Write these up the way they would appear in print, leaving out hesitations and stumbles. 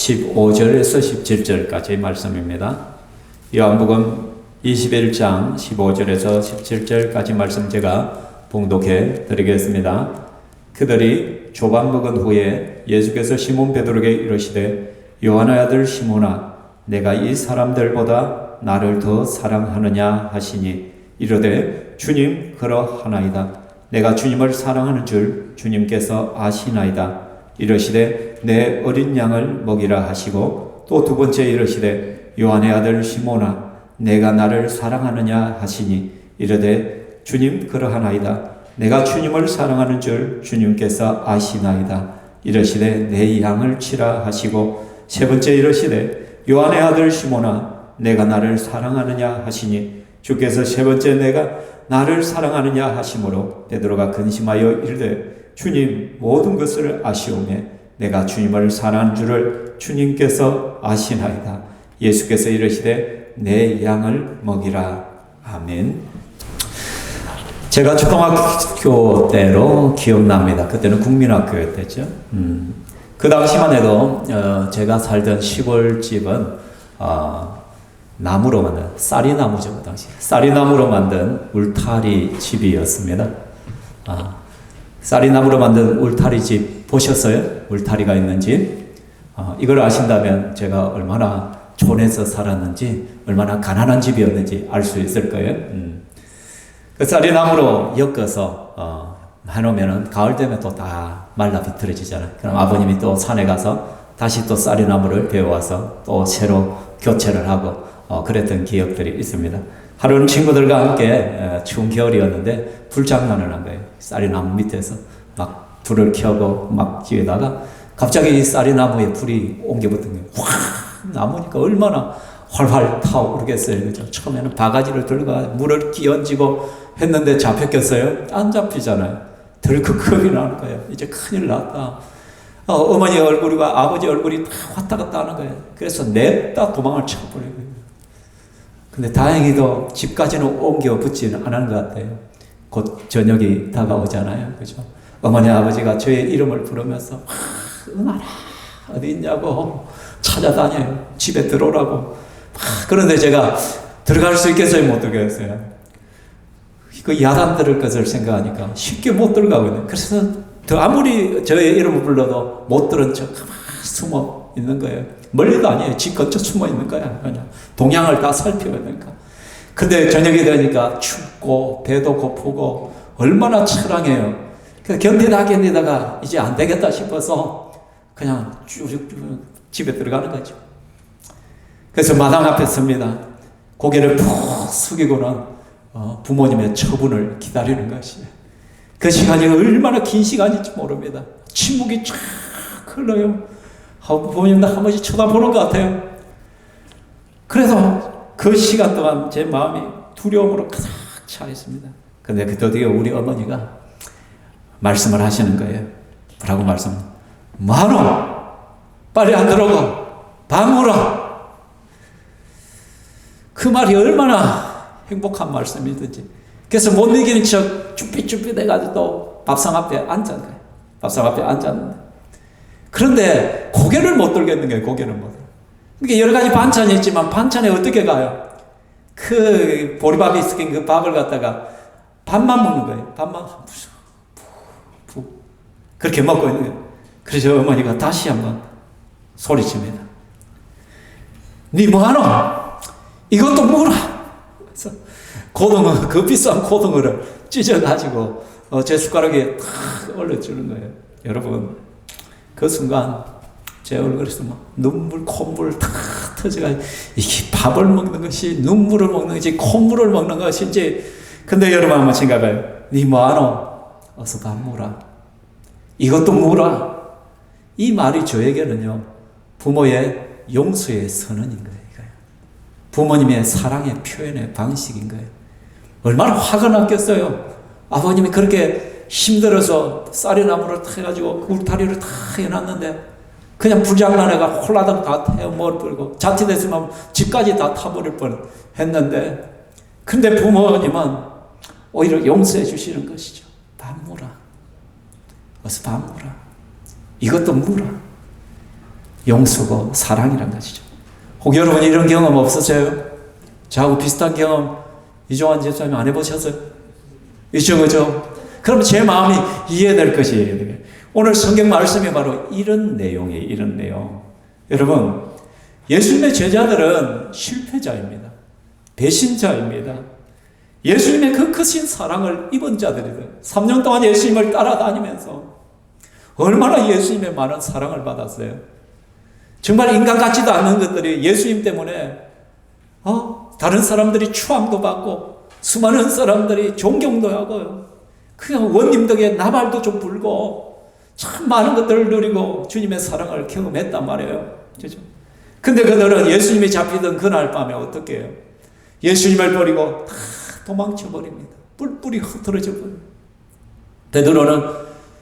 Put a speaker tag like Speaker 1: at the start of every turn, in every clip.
Speaker 1: 15절에서 17절까지의 말씀입니다. 요한복음 21장 15절에서 17절까지 말씀 제가 봉독해 드리겠습니다. 그들이 조반 먹은 후에 예수께서 시몬 베드로에게 이르시되 요한의 아들 시몬아 내가 이 사람들보다 나를 더 사랑하느냐 하시니 이르되 주님 그러하나이다. 내가 주님을 사랑하는 줄 주님께서 아시나이다. 이르시되 내 어린 양을 먹이라 하시고 또 두 번째 이르시되 요한의 아들 시몬아 내가 나를 사랑하느냐 하시니 이르되 주님 그러하나이다. 내가 주님을 사랑하는 줄 주님께서 아시나이다. 이르시되 내 양을 치라 하시고 세 번째 이르시되 요한의 아들 시몬아 내가 나를 사랑하느냐 하시니 주께서 세 번째 내가 나를 사랑하느냐 하심으로 베드로가 근심하여 이르되 주님 모든 것을 아시오매 내가 주님을 사랑하는 줄을 주님께서 아시나이다. 예수께서 이르시되 내 양을 먹이라. 아멘. 제가 초등학교 때로 기억납니다. 그때는 국민학교였죠. 그 당시만 해도 제가 살던 시골집은 나무로 만든 쌀이나무죠. 그 당시 쌀이나무로 만든 울타리 집이었습니다. 쌀이나무로 만든 울타리 집 보셨어요? 울타리가 있는 집. 이걸 아신다면 제가 얼마나 촌에서 살았는지 얼마나 가난한 집이었는지 알 수 있을 거예요. 그 쌀이나무로 엮어서 해놓으면 가을 되면 또 다 말라 비틀어지잖아요. 그럼 아버님이 또 산에 가서 다시 또 쌀이나무를 베어와서 또 새로 교체를 하고 그랬던 기억들이 있습니다. 하루는 친구들과 함께 추운 겨울이었는데 불장난을 한 거예요. 쌀이나무 밑에서 막 불을 켜고 막 뒤에다가 갑자기 이 쌀이나무에 불이 옮겨붙은 거예요. 확 나무니까 얼마나 활활 타오르겠어요. 그죠? 처음에는 바가지를 들고 물을 끼얹고 했는데 잡혔겠어요? 안 잡히잖아요. 덜컥겁이 나는 거예요. 이제 큰일 났다. 어머니 얼굴과 아버지 얼굴이 다 왔다 갔다 하는 거예요. 그래서 냅다 도망을 쳐버린 거예요. 근데 다행히도 집까지는 옮겨 붙지는 않은 것 같아요. 곧 저녁이 다가오잖아요. 그죠? 어머니 아버지가 저의 이름을 부르면서 은하라 어디 있냐고 찾아다녀요. 집에 들어오라고. 그런데 제가 들어갈 수 있겠어요? 못 들어가겠어요? 그 야단 들을 것을 생각하니까 쉽게 못 들어가고 있는. 그래서 더 아무리 저의 이름을 불러도 못 들은 척 가만히 숨어 있는 거예요. 멀리도 아니에요. 집 근처 숨어 있는 거야. 그냥 동향을 다 살펴보니까. 근데 저녁이 되니까 춥고 배도 고프고 얼마나 처량해요. 그래서 견디다가 이제 안 되겠다 싶어서 그냥 쭉 집에 들어가는 거죠. 그래서 마당 앞에 섭니다. 고개를 푹 숙이고는 부모님의 처분을 기다리는 것이에요. 그 시간이 얼마나 긴 시간인지 모릅니다. 침묵이 쫙 흘러요. 부모님도 한 번씩 쳐다보는 것 같아요. 그래서 그 시간 동안 제 마음이 두려움으로 가득 차 있습니다. 근데 드디어 우리 어머니가 말씀을 하시는 거예요. 뭐라고 말씀을? 뭐하노? 빨리 안 들어오고 밥 먹으라. 그 말이 얼마나 행복한 말씀이든지. 그래서 못 이기는 척 쭈삣쭈삣 해가지고 또 밥상 앞에 앉은 거예요. 밥상 앞에 앉았는데. 그런데 고개를 못 들겠는 거예요. 고개를 못. 그러니까 여러 가지 반찬이 있지만 반찬에 어떻게 가요? 그 보리밥이 있으니까 그 밥을 갖다가 밥만 먹는 거예요. 밥만 푹 그렇게 먹고 있는 거예요. 그래서 어머니가 다시 한번 소리칩니다. 니 뭐하노? 이것도 먹어라. 그래서 고등어, 그 비싼 고등어를 찢어가지고 제 숟가락에 탁 올려주는 거예요. 여러분, 그 순간 제 얼굴에서 막 눈물, 콧물 탁 터져가지고 이게 밥을 먹는 것이 눈물을 먹는 것이 콧물을 먹는 것인지. 근데 여러분 한번 생각해봐요. 니 뭐하노? 어서 밥 먹어라. 이것도 먹어라. 이 말이 저에게는요, 부모의 용서의 선언인 거예요. 부모님의 사랑의 표현의 방식인 거예요. 얼마나 화가 났겠어요. 아버님이 그렇게 힘들어서 쌀이나무를 타가지고 울타리를 다 해놨는데 그냥 불장난해가 홀라당 다 태워버리고 자칫했으면 집까지 다 타버릴 뻔 했는데, 근데 부모님은 오히려 용서해 주시는 것이죠. 밥 먹어라. 어서 밥 먹어라. 이것도 먹어라. 용서고 사랑이란 것이죠. 혹 여러분 이런 경험 없으세요? 저하고 비슷한 경험 이종환 집사님 안 해보셨어요? 있죠, 그죠? 그럼 제 마음이 이해될 것이에요. 오늘 성경 말씀이 바로 이런 내용이에요. 이런 내용. 여러분, 예수님의 제자들은 실패자입니다. 배신자입니다. 예수님의 그 크신 사랑을 입은 자들이에요. 3년 동안 예수님을 따라다니면서 얼마나 예수님의 많은 사랑을 받았어요. 정말 인간 같지도 않는 것들이 예수님 때문에 다른 사람들이 추앙도 받고 수많은 사람들이 존경도 하고요. 그냥 원님 덕에 나발도 좀 불고 참 많은 것들을 누리고 주님의 사랑을 경험했단 말이에요. 그죠? 근데 그들은 예수님이 잡히던 그날 밤에 어떻게 해요? 예수님을 버리고 다 도망쳐 버립니다. 뿔뿔이 흩어져 버립니다. 베드로는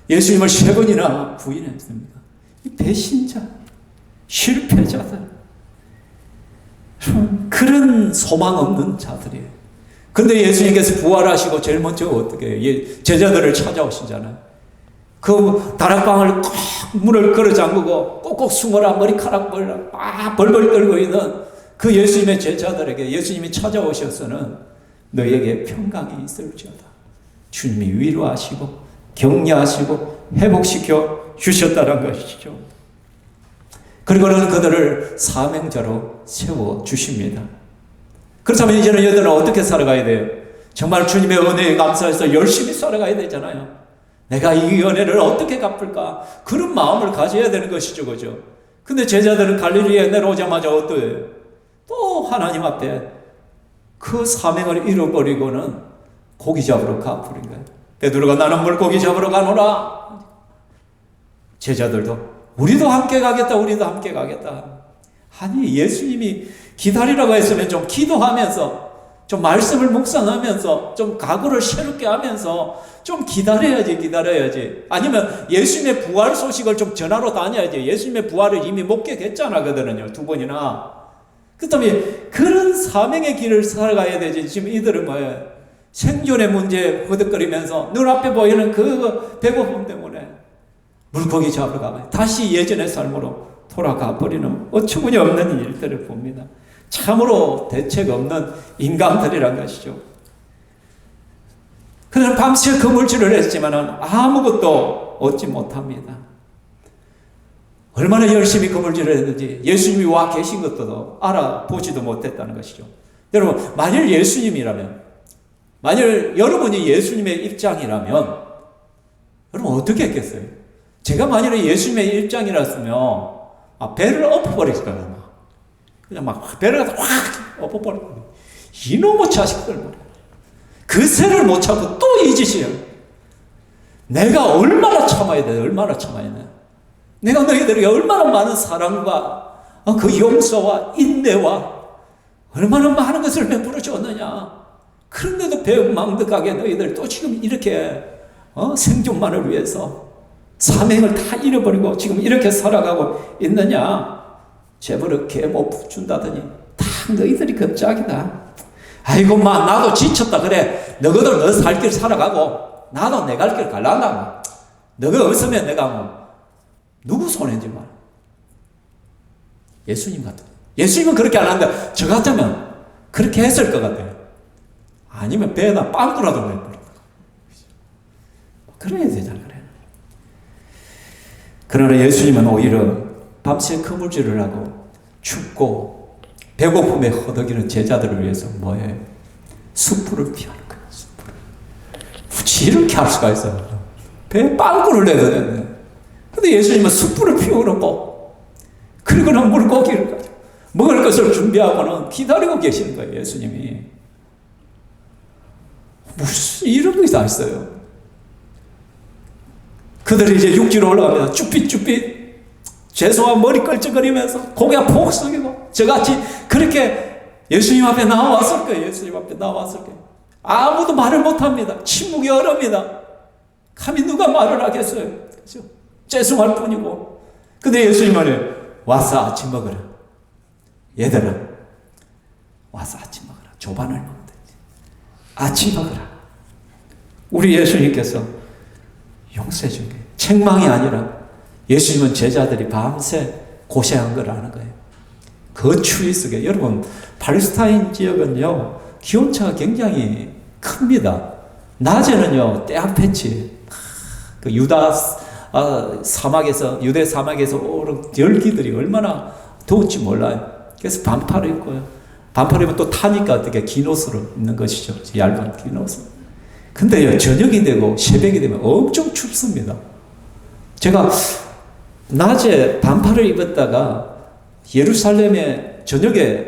Speaker 1: 예수님을 3번이나 부인했습니다. 이 배신자, 실패자들, 그런 소망 없는 자들이에요. 근데 예수님께서 부활하시고 제일 먼저 어떻게 해요? 제자들을 찾아오시잖아요. 그 다락방을 꼭 문을 걸어 잠그고 꼭꼭 숨어라 머리카락 벌벌 떨고 있는 그 예수님의 제자들에게 예수님이 찾아오셔서는 너에게 평강이 있을지어다. 주님이 위로하시고 격려하시고 회복시켜 주셨다는 것이죠. 그리고는 그들을 사명자로 세워주십니다. 그렇다면 이제는 여러분은 어떻게 살아가야 돼요? 정말 주님의 은혜에 감사해서 열심히 살아가야 되잖아요. 내가 이 은혜를 어떻게 갚을까? 그런 마음을 가져야 되는 것이죠. 그죠? 근데 제자들은 갈릴리에 내려오자마자 어떠해요? 또 하나님 앞에 그 사명을 잃어버리고는 고기 잡으러 가버린 거예요. 베드로가 나는 물고기 잡으러 가노라. 제자들도 우리도 함께 가겠다. 우리도 함께 가겠다. 아니 예수님이 기다리라고 했으면 좀 기도하면서 좀 말씀을 묵상하면서 좀 각오를 새롭게 하면서 좀 기다려야지. 아니면 예수님의 부활 소식을 좀 전하러 다녀야지. 예수님의 부활을 이미 목격했잖아. 그들은요. 2번이나. 그렇다면 그런 사명의 길을 살아가야 되지. 지금 이들은 뭐예요? 생존의 문제 허덕거리면서 눈앞에 보이는 그 배고픔 때문에 물고기 잡으러 가면 다시 예전의 삶으로 돌아가 버리는 어처구니 없는 일들을 봅니다. 참으로 대책 없는 인간들이란 것이죠. 그는 밤새 그물질을 했지만 아무것도 얻지 못합니다. 얼마나 열심히 그물질을 했는지 예수님이 와 계신 것도 알아보지도 못했다는 것이죠. 여러분, 만일 예수님이라면, 만일 여러분이 예수님의 입장이라면 여러분 어떻게 했겠어요? 제가 만일에 예수님의 입장이랐으면 배를 엎어버렸을 거예요. 그냥 막 배를 확 엎어버렸거든요. 이놈의 자식들 말이야. 그 새를 못 참고 또 이 짓이에요. 내가 얼마나 참아야 돼? 얼마나 참아야 돼? 내가 너희들에게 얼마나 많은 사랑과 그 용서와 인내와 얼마나 많은 것을 베풀어 줬느냐. 그런데도 배은망덕하게 너희들 또 지금 이렇게 생존만을 위해서 사명을 다 잃어버리고 지금 이렇게 살아가고 있느냐. 재벌을 개못 준다더니 다 너희들이 겁짝이다. 아이고 나도 지쳤다. 그래 너희들 너 살 길 살아가고 나도 내 갈 길 갈란다. 너가 없으면 내가 누구 손해인지 말. 예수님 같은. 예수님은 그렇게 안 한다. 저 같으면 그렇게 했을 것 같아요. 아니면 배에다 빵꾸라도 내버려. 그래야 되잖아. 그래. 그러나 예수님은 오히려 밤새 그물질을 하고 춥고 배고픔에 허덕이는 제자들을 위해서 뭐예요? 숯불을 피하는 거예요. 숯불을. 굳이 이렇게 할 수가 있어요. 배에 빵꾸를 내도 되네. 근데 예수님은 숯불을 피워놓고 그리고는 물고기를 가지고 먹을 것을 준비하고는 기다리고 계시는 거예요. 예수님이. 무슨 이런 게 다 있어요. 그들이 이제 육지로 올라갑니다. 쭈삣쭈삣 죄송한 머리 끌적거리면서 고개가 폭 숙이고 저같이 그렇게 예수님 앞에 나왔을 거예요. 예수님 앞에 나왔을 거예요. 아무도 말을 못합니다. 침묵이 얼음이다. 감히 누가 말을 하겠어요. 그렇죠? 죄송할 뿐이고. 근데 예수님은 와서 아침 먹으라. 얘들아 와서 아침 먹으라. 조반을 먹으라. 아침 먹으라. 우리 예수님께서 용서해 준 게 책망이 아니라 예수님은 제자들이 밤새 고생한 걸 아는 거예요. 그 추위 속에 여러분 팔레스타인 지역은요 기온차가 굉장히 큽니다. 낮에는요 떼학패치 그 유대 사막에서 오른 열기들이 얼마나 더울지 몰라요. 그래서 반팔을 입고요. 반팔 입으면 또 타니까 어떻게 긴 옷으로 입는 것이죠. 얇은 긴 옷으로. 근데요 저녁이 되고 새벽이 되면 엄청 춥습니다. 제가 낮에 반팔을 입었다가 예루살렘에 저녁에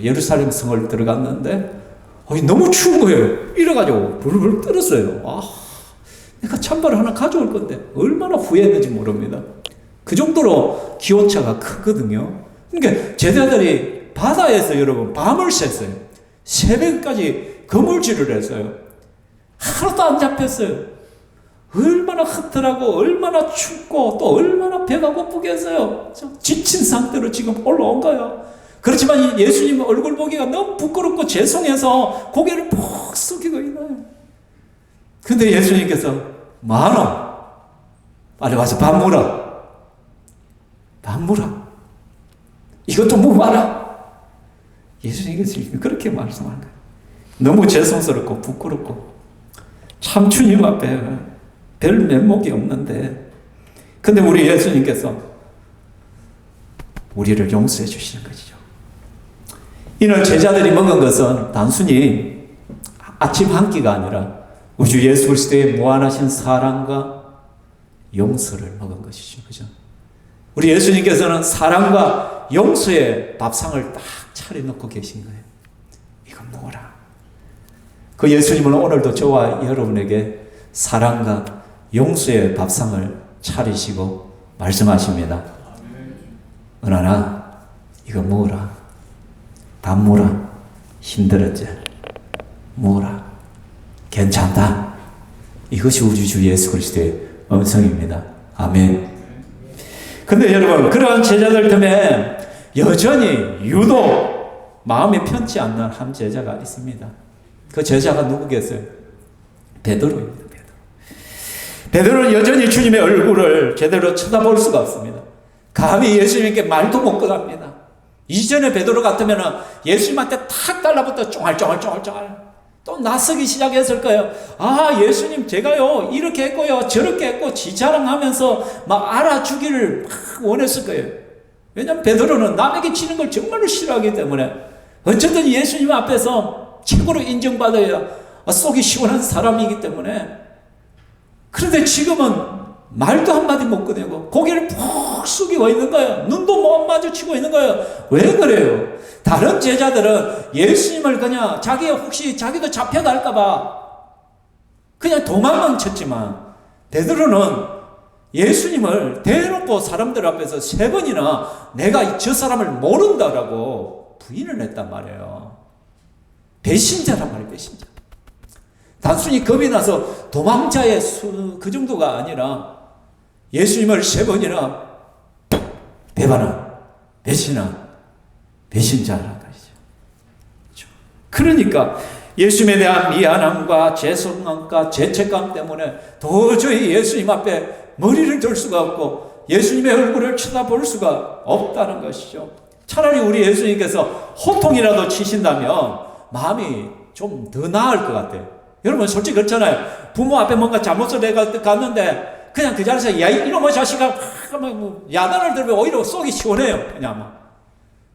Speaker 1: 예루살렘 성을 들어갔는데 너무 추운 거예요. 이래가지고 불을 떨었어요. 내가 찬바를 하나 가져올 건데 얼마나 후회했는지 모릅니다. 그 정도로 기온차가 크거든요. 그러니까 제자들이 바다에서 여러분 밤을 샜어요. 새벽까지 거물질을 했어요. 하나도 안 잡혔어요. 얼마나 흩트라고 얼마나 춥고 또 얼마나 배가 고프겠어요. 지친 상태로 지금 올라온 거예요. 그렇지만 예수님 얼굴 보기가 너무 부끄럽고 죄송해서 고개를 푹 숙이고 있나요. 근데 예수님께서 많어 빨리 와서 밥 물어. 밥 물어. 이것도 먹어라. 예수님께서 그렇게 말씀하는 거예요. 너무 죄송스럽고 부끄럽고 참 주님 앞에 별 면목이 없는데 근데 우리 예수님께서 우리를 용서해 주시는 것이죠. 이날 제자들이 먹은 것은 단순히 아침 한 끼가 아니라 우리 주 예수 그리스도의 무한하신 사랑과 용서를 먹은 것이죠. 그죠? 우리 예수님께서는 사랑과 용서의 밥상을 딱 차려놓고 계신 거예요. 이거 먹어라. 그 예수님은 오늘도 저와 여러분에게 사랑과 용서의 밥상을 차리시고 말씀하십니다. 은하나 이거 먹어라. 밥 먹어라. 힘들었지? 먹어라. 괜찮다. 이것이 우리 주 예수 그리스도의 음성입니다. 아멘. 근데 여러분 그러한 제자들 틈에 여전히 유독 마음이 편치 않는 한 제자가 있습니다. 그 제자가 누구겠어요? 베드로입니다. 베드로는 여전히 주님의 얼굴을 제대로 쳐다볼 수가 없습니다. 감히 예수님께 말도 못 꺼냅니다. 이전에 베드로 같으면 예수님한테 탁 달라붙어 쫑알쫑알쫑알쫑알 또 나서기 시작했을 거예요. 예수님 제가요 이렇게 했고요 저렇게 했고 지 자랑하면서 막 알아주기를 막 원했을 거예요. 왜냐하면 베드로는 남에게 치는 걸 정말로 싫어하기 때문에 어쨌든 예수님 앞에서 최고로 인정받아야 속이 시원한 사람이기 때문에. 그런데 지금은 말도 한마디 못 꺼내고 고개를 푹 숙이고 있는 거예요. 눈도 못 마주치고 있는 거예요. 왜 그래요? 다른 제자들은 예수님을 그냥 혹시 자기도 잡혀갈까봐 그냥 도망만 쳤지만 베드로는 예수님을 대놓고 사람들 앞에서 3번이나 내가 저 사람을 모른다라고 부인을 했단 말이에요. 배신자란 말이에요. 배신자. 단순히 겁이 나서 도망자의 그 정도가 아니라 예수님을 3번이나 배반한 배신자라는 것이죠. 그러니까 예수님에 대한 미안함과 죄송함과 죄책감 때문에 도저히 예수님 앞에 머리를 들 수가 없고 예수님의 얼굴을 쳐다볼 수가 없다는 것이죠. 차라리 우리 예수님께서 호통이라도 치신다면 마음이 좀 더 나을 것 같아요. 여러분 솔직히 그렇잖아요. 부모 앞에 뭔가 잘못을 갔는데 그냥 그 자리에서 야 이놈의 자식아 야단을 들면 오히려 속이 시원해요. 그냥 막.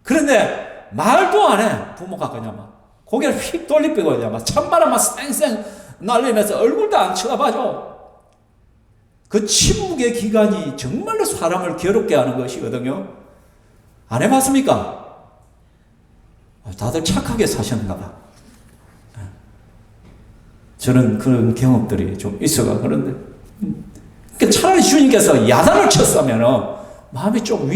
Speaker 1: 그런데 말도 안 해. 부모가 그냥 막 고개를 휙 돌리고 그냥 막 찬바람 막 쌩쌩 날리면서 얼굴도 안 쳐다봐줘. 그 침묵의 기간이 정말로 사람을 괴롭게 하는 것이거든요. 안 해봤습니까? 다들 착하게 사셨는가 봐. 저는 그런 경험들이 좀 있어가 그런데 그러니까 차라리 주님께서 야단을 쳤으면 마음이 좀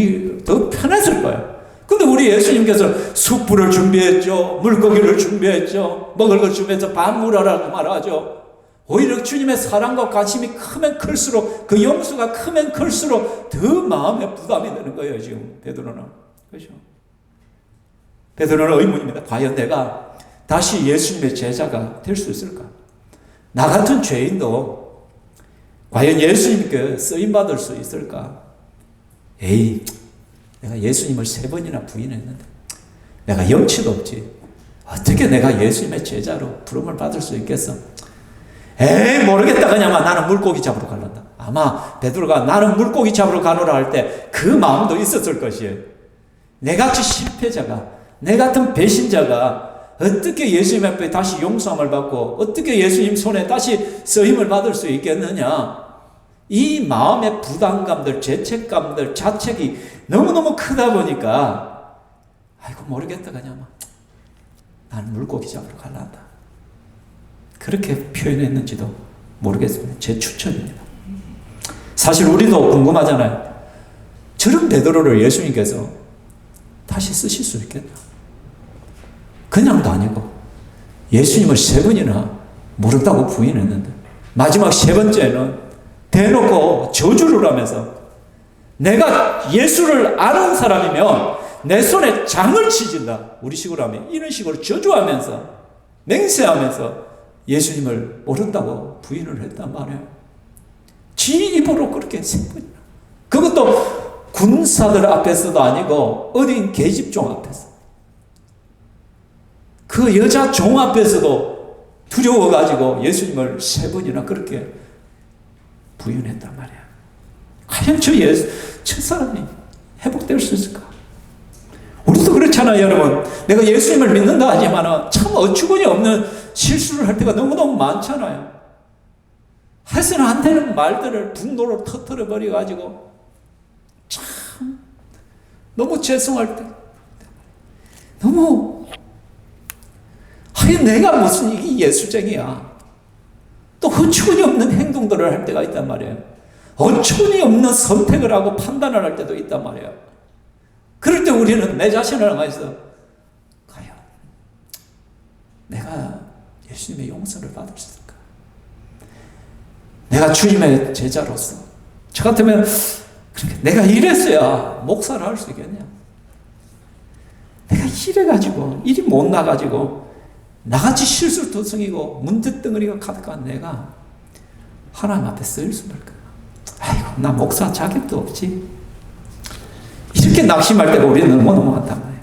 Speaker 1: 더 편했을 거예요. 근데 우리 예수님께서 숯불을 준비했죠. 물고기를 준비했죠. 먹을 걸 준비해서 밥 물어라고 말하죠. 오히려 주님의 사랑과 관심이 크면 클수록 그 용서가 크면 클수록 더 마음에 부담이 되는 거예요. 지금 베드로는. 그렇죠? 베드로는 의문입니다. 과연 내가 다시 예수님의 제자가 될 수 있을까? 나 같은 죄인도 과연 예수님께 쓰임받을 수 있을까? 에이, 내가 예수님을 3번이나 부인했는데 내가 염치도 없지. 어떻게 내가 예수님의 제자로 부름을 받을 수 있겠어? 에이 모르겠다 그냥 나는 물고기 잡으러 갈란다. 아마 베드로가 나는 물고기 잡으러 가노라 할 때 그 마음도 있었을 것이에요. 내같이 실패자가, 내 같은 배신자가 어떻게 예수님 앞에 다시 용서함을 받고 어떻게 예수님 손에 다시 쓰임을 받을 수 있겠느냐. 이 마음의 부담감들, 죄책감들, 자책이 너무너무 크다 보니까 아이고 모르겠다 그냥 나는 물고기 잡으러 갈란다. 그렇게 표현했는지도 모르겠습니다. 제 추천입니다. 사실 우리도 궁금하잖아요. 저런 베드로를 예수님께서 다시 쓰실 수 있겠나? 그냥도 아니고 예수님을 3번이나 모른다고 부인했는데 마지막 3번째는 대놓고 저주를 하면서 내가 예수를 아는 사람이면 내 손에 장을 치진다. 우리 식으로 하면 이런 식으로 저주하면서 맹세하면서 예수님을 모른다고 부인을 했단 말이에요. 지 입으로 그렇게 3번이나. 그것도 군사들 앞에서도 아니고 어린 계집종 앞에서. 그 여자 종 앞에서도 두려워가지고 예수님을 3번이나 그렇게 부인했단 말이야. 과연 저 사람이 회복될 수 있을까? 우리도 그렇잖아요, 여러분. 내가 예수님을 믿는다 하지만 참 어처구니 없는 실수를 할 때가 너무너무 많잖아요. 해서는 안 되는 말들을 분노로 터뜨려버려가지고 참 너무 죄송할 때 너무 내가 무슨 이게 예수쟁이야. 또 어처구니 없는 행동들을 할 때가 있단 말이에요. 어처구니 없는 선택을 하고 판단을 할 때도 있단 말이에요. 그럴 때 우리는 내 자신을 향해서 과연 내가 예수님의 용서를 받을 수 있을까? 내가 주님의 제자로서 저 같으면 내가 이랬어야 목사를 할 수 있겠냐? 내가 이래가지고 일이 못 나가지고 나같이 실수투성이고 문제덩어리가 가득한 내가 하나님 앞에 쓰일 수 있을까? 아이고 나 목사 자격도 없지. 이렇게 낙심할 때가 우리는 너무너무 많단 말이에요.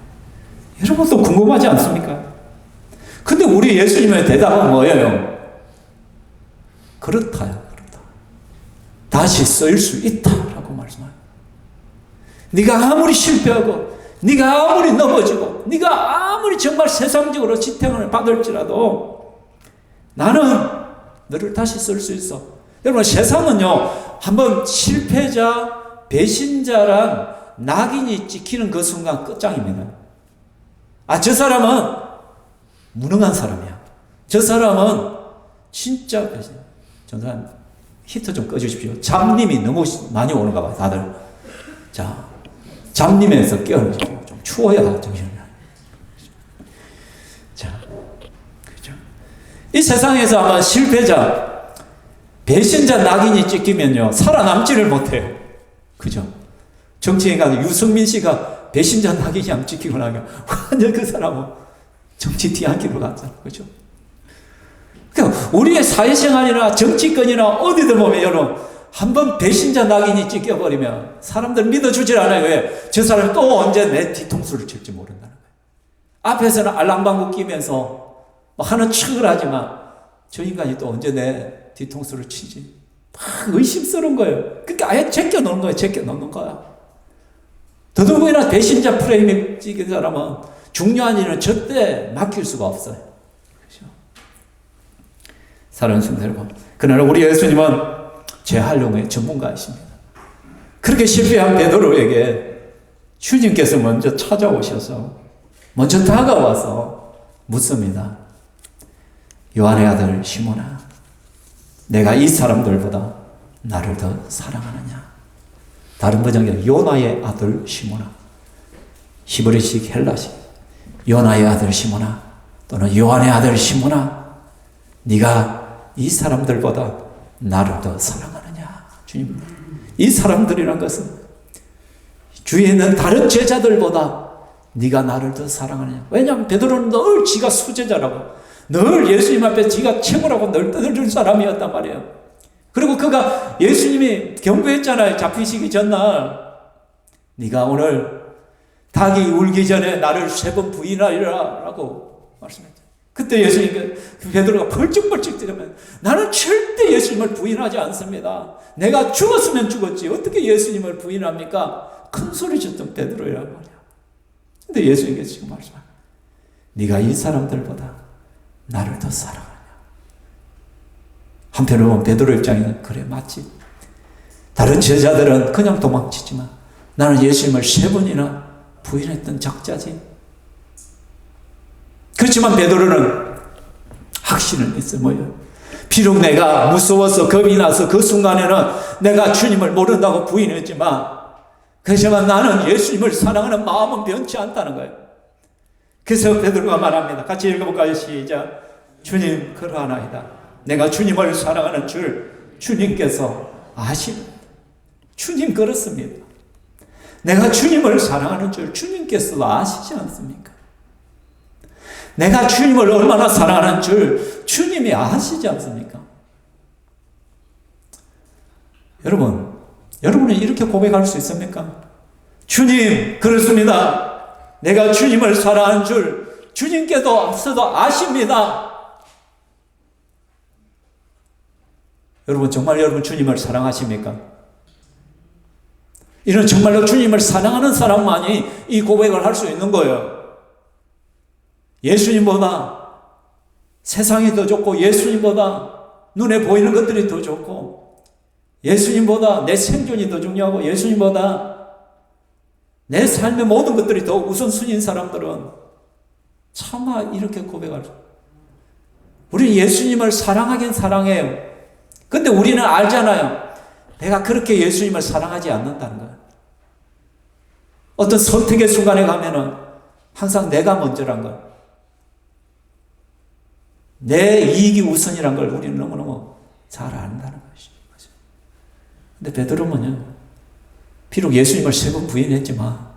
Speaker 1: 여러분도 궁금하지 않습니까? 근데 우리 예수님의 대답은 뭐예요? 그렇다. 다시 쓰일 수 있다라고 말씀해요. 네가 아무리 실패하고 네가 아무리 넘어지고 네가 아무리 정말 세상적으로 지탱을 받을지라도 나는 너를 다시 쓸 수 있어. 여러분 세상은요 한번 실패자, 배신자란 낙인이 찍히는 그 순간 끝장입니다. 저 사람은 무능한 사람이야. 저 사람은 진짜 배신. 전사님 히터 좀 꺼주십시오. 잡님이 너무 많이 오는가 봐요, 다들. 자, 잡님에서 깨어나십시오. 좀 추워야 정신을. 자, 그죠? 이 세상에서 아마 실패자, 배신자 낙인이 찍히면요, 살아남지를 못해요. 그죠? 정치인가 유승민 씨가 배신자 낙인이 안 찍히고 나면 완전 그 사람은 정치 뒤안기로 갔잖아요. 그죠? 그러니까 우리의 사회생활이나 정치권이나 어디들 보면 여러분 한번 배신자 낙인이 찍혀버리면 사람들 믿어주질 않아요. 왜? 저 사람이 또 언제 내 뒤통수를 칠지 모른다는 거예요. 앞에서는 알랑방구 끼면서 하는 척을 하지만 저 인간이 또 언제 내 뒤통수를 치지? 막 의심스러운 거예요. 그러니까 아예 제껴놓는 거예요. 제껴놓는 거야. 더더욱이나 배신자 프레임이 찍힌 사람은 중요한 일은 절대 맡길 수가 없어요. 그렇죠? 사랑하는 성도 여러분, 그러나 우리 예수님은 재활용의 전문가이십니다. 그렇게 실패한 베드로에게 주님께서 먼저 찾아오셔서 먼저 다가와서 묻습니다. 요한의 아들 시몬아, 내가 이 사람들보다 나를 더 사랑하느냐? 다른 버전에 요나의 아들 시몬아, 히브리식 헬라식 요나의 아들 시몬아 또는 요한의 아들 시몬아, 네가 이 사람들보다 나를 더 사랑하느냐? 주님, 이 사람들이란 것은 주위에 있는 다른 제자들보다 네가 나를 더 사랑하느냐? 왜냐하면 베드로는 늘 지가 수제자라고, 늘 예수님 앞에 지가 최고라고 늘 떠들 사람이었단 말이에요. 그리고 그가 예수님이 경고했잖아요. 잡히시기 전날 네가 오늘 닭이 울기 전에 나를 3번 부인하리라 라고 말씀했죠. 그때 예수님, 베드로가 벌쩍벌쩍 뛰면 나는 절대 예수님을 부인하지 않습니다. 내가 죽었으면 죽었지 어떻게 예수님을 부인합니까? 큰 소리 쳤던 베드로란 말이야. 근데 예수님께서 지금 말씀하세요. 네가 이 사람들보다 나를 더 사랑하냐. 한편으로 보면 베드로 입장에는 그래 맞지. 다른 제자들은 그냥 도망치지만 나는 예수님을 3번이나 부인했던 적자지. 그렇지만 베드로는 확신을 했어요. 뭐예요? 비록 내가 무서워서 겁이 나서 그 순간에는 내가 주님을 모른다고 부인했지만 그렇지만 나는 예수님을 사랑하는 마음은 변치 않다는 거예요. 그래서 베드로가 말합니다. 같이 읽어볼까요? 시작. 주님 그러하나이다. 내가 주님을 사랑하는 줄 주님께서 아십니다. 주님 그렇습니다. 내가 주님을 사랑하는 줄 주님께서도 아시지 않습니까? 내가 주님을 얼마나 사랑하는 줄 주님이 아시지 않습니까? 여러분은 이렇게 고백할 수 있습니까? 주님, 그렇습니다. 내가 주님을 사랑하는 줄 주님께도 앞서도 아십니다. 여러분, 정말 여러분 주님을 사랑하십니까? 이런 정말로 주님을 사랑하는 사람만이 이 고백을 할 수 있는 거예요. 예수님보다 세상이 더 좋고 예수님보다 눈에 보이는 것들이 더 좋고 예수님보다 내 생존이 더 중요하고 예수님보다 내 삶의 모든 것들이 더 우선순위인 사람들은 차마 이렇게 고백할 수. 우리는 예수님을 사랑하긴 사랑해요. 근데 우리는 알잖아요. 내가 그렇게 예수님을 사랑하지 않는다는 거예요. 어떤 선택의 순간에 가면은 항상 내가 먼저란 거예요. 내 이익이 우선이란 걸 우리는 너무너무 잘 안다는 것이죠. 근데 베드로는요, 비록 예수님을 3번 부인했지만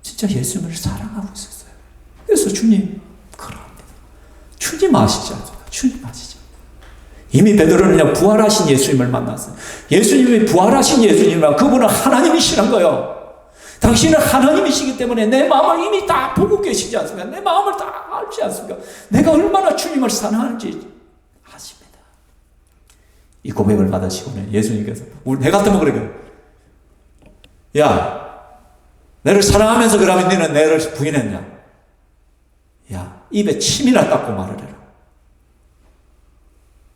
Speaker 1: 진짜 예수님을 사랑하고 있었어요. 그래서 주님 그러합니다. 주님 아시지 않습니까? 주님 아시죠? 이미 베드로는 부활하신 예수님을 만났어요. 예수님이 부활하신 예수님이라 그분은 하나님이시란 거예요. 당신은 하나님이시기 때문에 내 마음을 이미 다 보고 계시지 않습니까? 내 마음을 다 알지 않습니까? 내가 얼마나 주님을 사랑하는지 아십니다. 이 고백을 받으시고는 예수님께서 내 같으면 그러게, 야, 내를 사랑하면서 그러면 너는 내를 부인했냐? 야, 입에 침이나 닦고 말을 해라.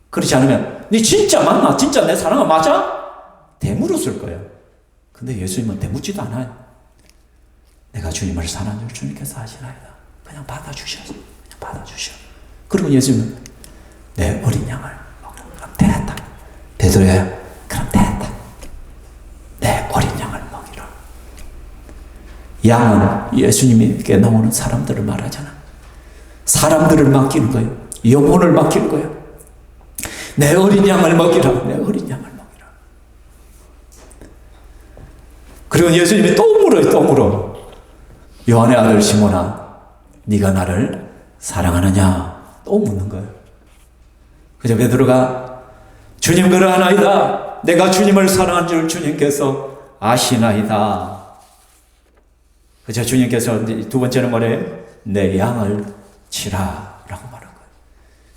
Speaker 1: 그렇지 않으면 네 진짜 맞나? 진짜 내 사랑은 맞아? 대물었을 거예요. 근데 예수님은 대묻지도 않아요. 내가 주님을 사랑하는 줄 주님께서 아시나이다. 그냥 받아주셔. 그냥 받아주셔. 그리고 예수님은 내 어린 양을 먹으라. 그럼 됐다. 베드로야, 그럼 됐다. 내 어린 양을 먹이라. 양은 예수님에게 나오는 사람들을 말하잖아. 사람들을 맡기는 거예요. 영혼을 맡기는 거예요. 내 어린 양을 먹이라. 내 어린 양을 먹이라. 그리고 예수님이 또 물어요. 또 물어. 요한의 아들 시몬아, 네가 나를 사랑하느냐? 또 묻는 거예요. 그저 베드로가 주님 그러하나이다. 내가 주님을 사랑한 줄 주님께서 아시나이다. 그저 주님께서 두 번째는 뭐래요? 내 양을 치라 라고 말한 거예요.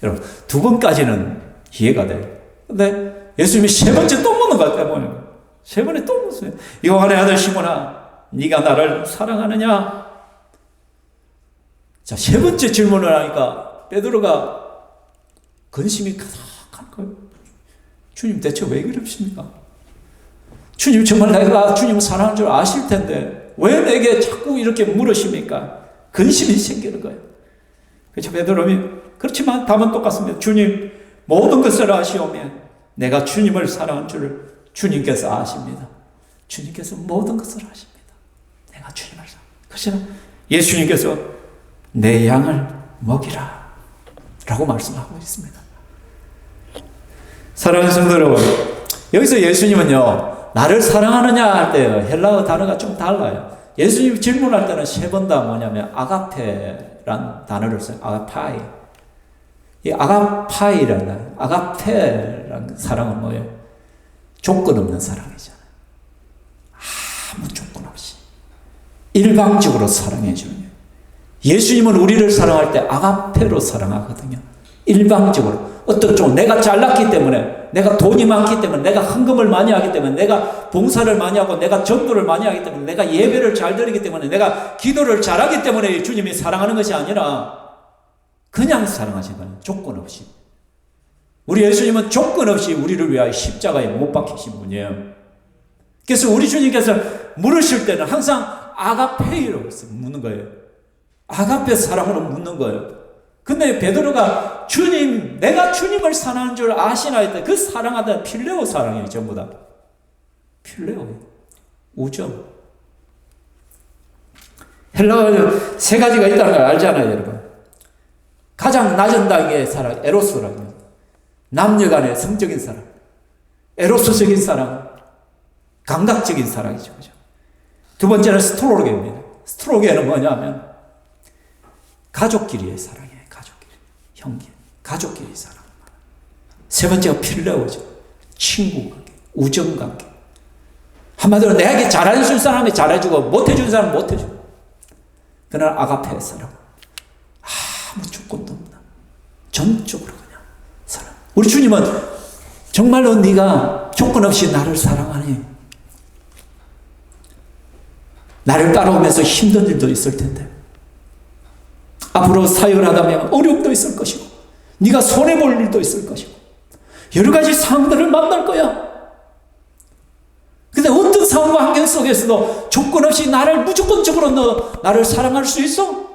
Speaker 1: 여러분, 2번까지는 이해가 돼요. 근데 예수님이 3번째 또 묻는 것 같아요. 3번에 또 묻어요. 요한의 아들 시몬아, 네가 나를 사랑하느냐? 자, 3번째 질문을 하니까 베드로가 근심이 가득한 거예요. 주님 대체 왜 그러십니까? 주님 정말 내가 주님 사랑하는 줄 아실 텐데 왜 내게 자꾸 이렇게 물으십니까? 근심이 생기는 거예요. 그렇죠. 베드로는 그렇지만 답은 똑같습니다. 주님 모든 것을 아시오며 내가 주님을 사랑하는 줄 주님께서 아십니다. 주님께서 모든 것을 아십니다. 내가 주님을 사랑합니다. 그렇지만 예수님께서 내 양을 먹이라 라고 말씀하고 있습니다. 사랑하는 성도 여러분, 여기서 예수님은요, 나를 사랑하느냐 할 때요, 헬라어 단어가 좀 달라요. 예수님 질문할 때는 3번 다 뭐냐면 아가페란 단어를 써요. 아가파이. 이 아가파이라는, 아가페란 사랑은 뭐예요? 조건 없는 사랑이잖아요. 아무 조건 없이 일방적으로 사랑해 주는 거예요. 예수님은 우리를 사랑할 때 아가페로 사랑하거든요. 일방적으로. 어떤 쪽 내가 잘났기 때문에, 내가 돈이 많기 때문에, 내가 헌금을 많이 하기 때문에, 내가 봉사를 많이 하고, 내가 전도를 많이 하기 때문에, 내가 예배를 잘 드리기 때문에, 내가 기도를 잘하기 때문에 주님이 사랑하는 것이 아니라 그냥 사랑하시는 거예요. 조건 없이. 우리 예수님은 조건 없이 우리를 위하여 십자가에 못 박히신 분이에요. 그래서 우리 주님께서 물으실 때는 항상 아가페이로 묻는 거예요. 아가페 사랑으로 묻는 거예요. 근데 베드로가 주님, 내가 주님을 사랑하는 줄 아시나 했더니 그 사랑하던 필레오 사랑이에요. 전부 다. 필레오예요. 우정. 헬라어는 세 가지가 있다는 걸 알잖아요, 여러분. 가장 낮은 단계의 사랑, 에로스라고. 남녀 간의 성적인 사랑. 에로스적인 사랑. 감각적인 사랑이죠. 그죠? 두 번째는 스토로게입니다. 스토로게는 뭐냐면 가족끼리의 사랑이에요. 가족끼리. 형제. 가족끼리의 사랑. 세 번째가 필레오죠. 친구 관계. 우정 관계. 한마디로 내게 잘해줄 사람이 잘해주고 못해준 사람은 못해주고. 그러나 아가페의 사랑. 아무 조건도 없나. 전적으로 그냥 사랑. 우리 주님은 정말로 네가 조건 없이 나를 사랑하니 나를 따라오면서 힘든 일도 있을 텐데 앞으로 사역을 하다 보면 어려움도 있을 것이고 네가 손해볼 일도 있을 것이고 여러 가지 상황들을 만날 거야. 근데 어떤 상황과 환경 속에서도 조건 없이 나를 무조건적으로 너 나를 사랑할 수 있어?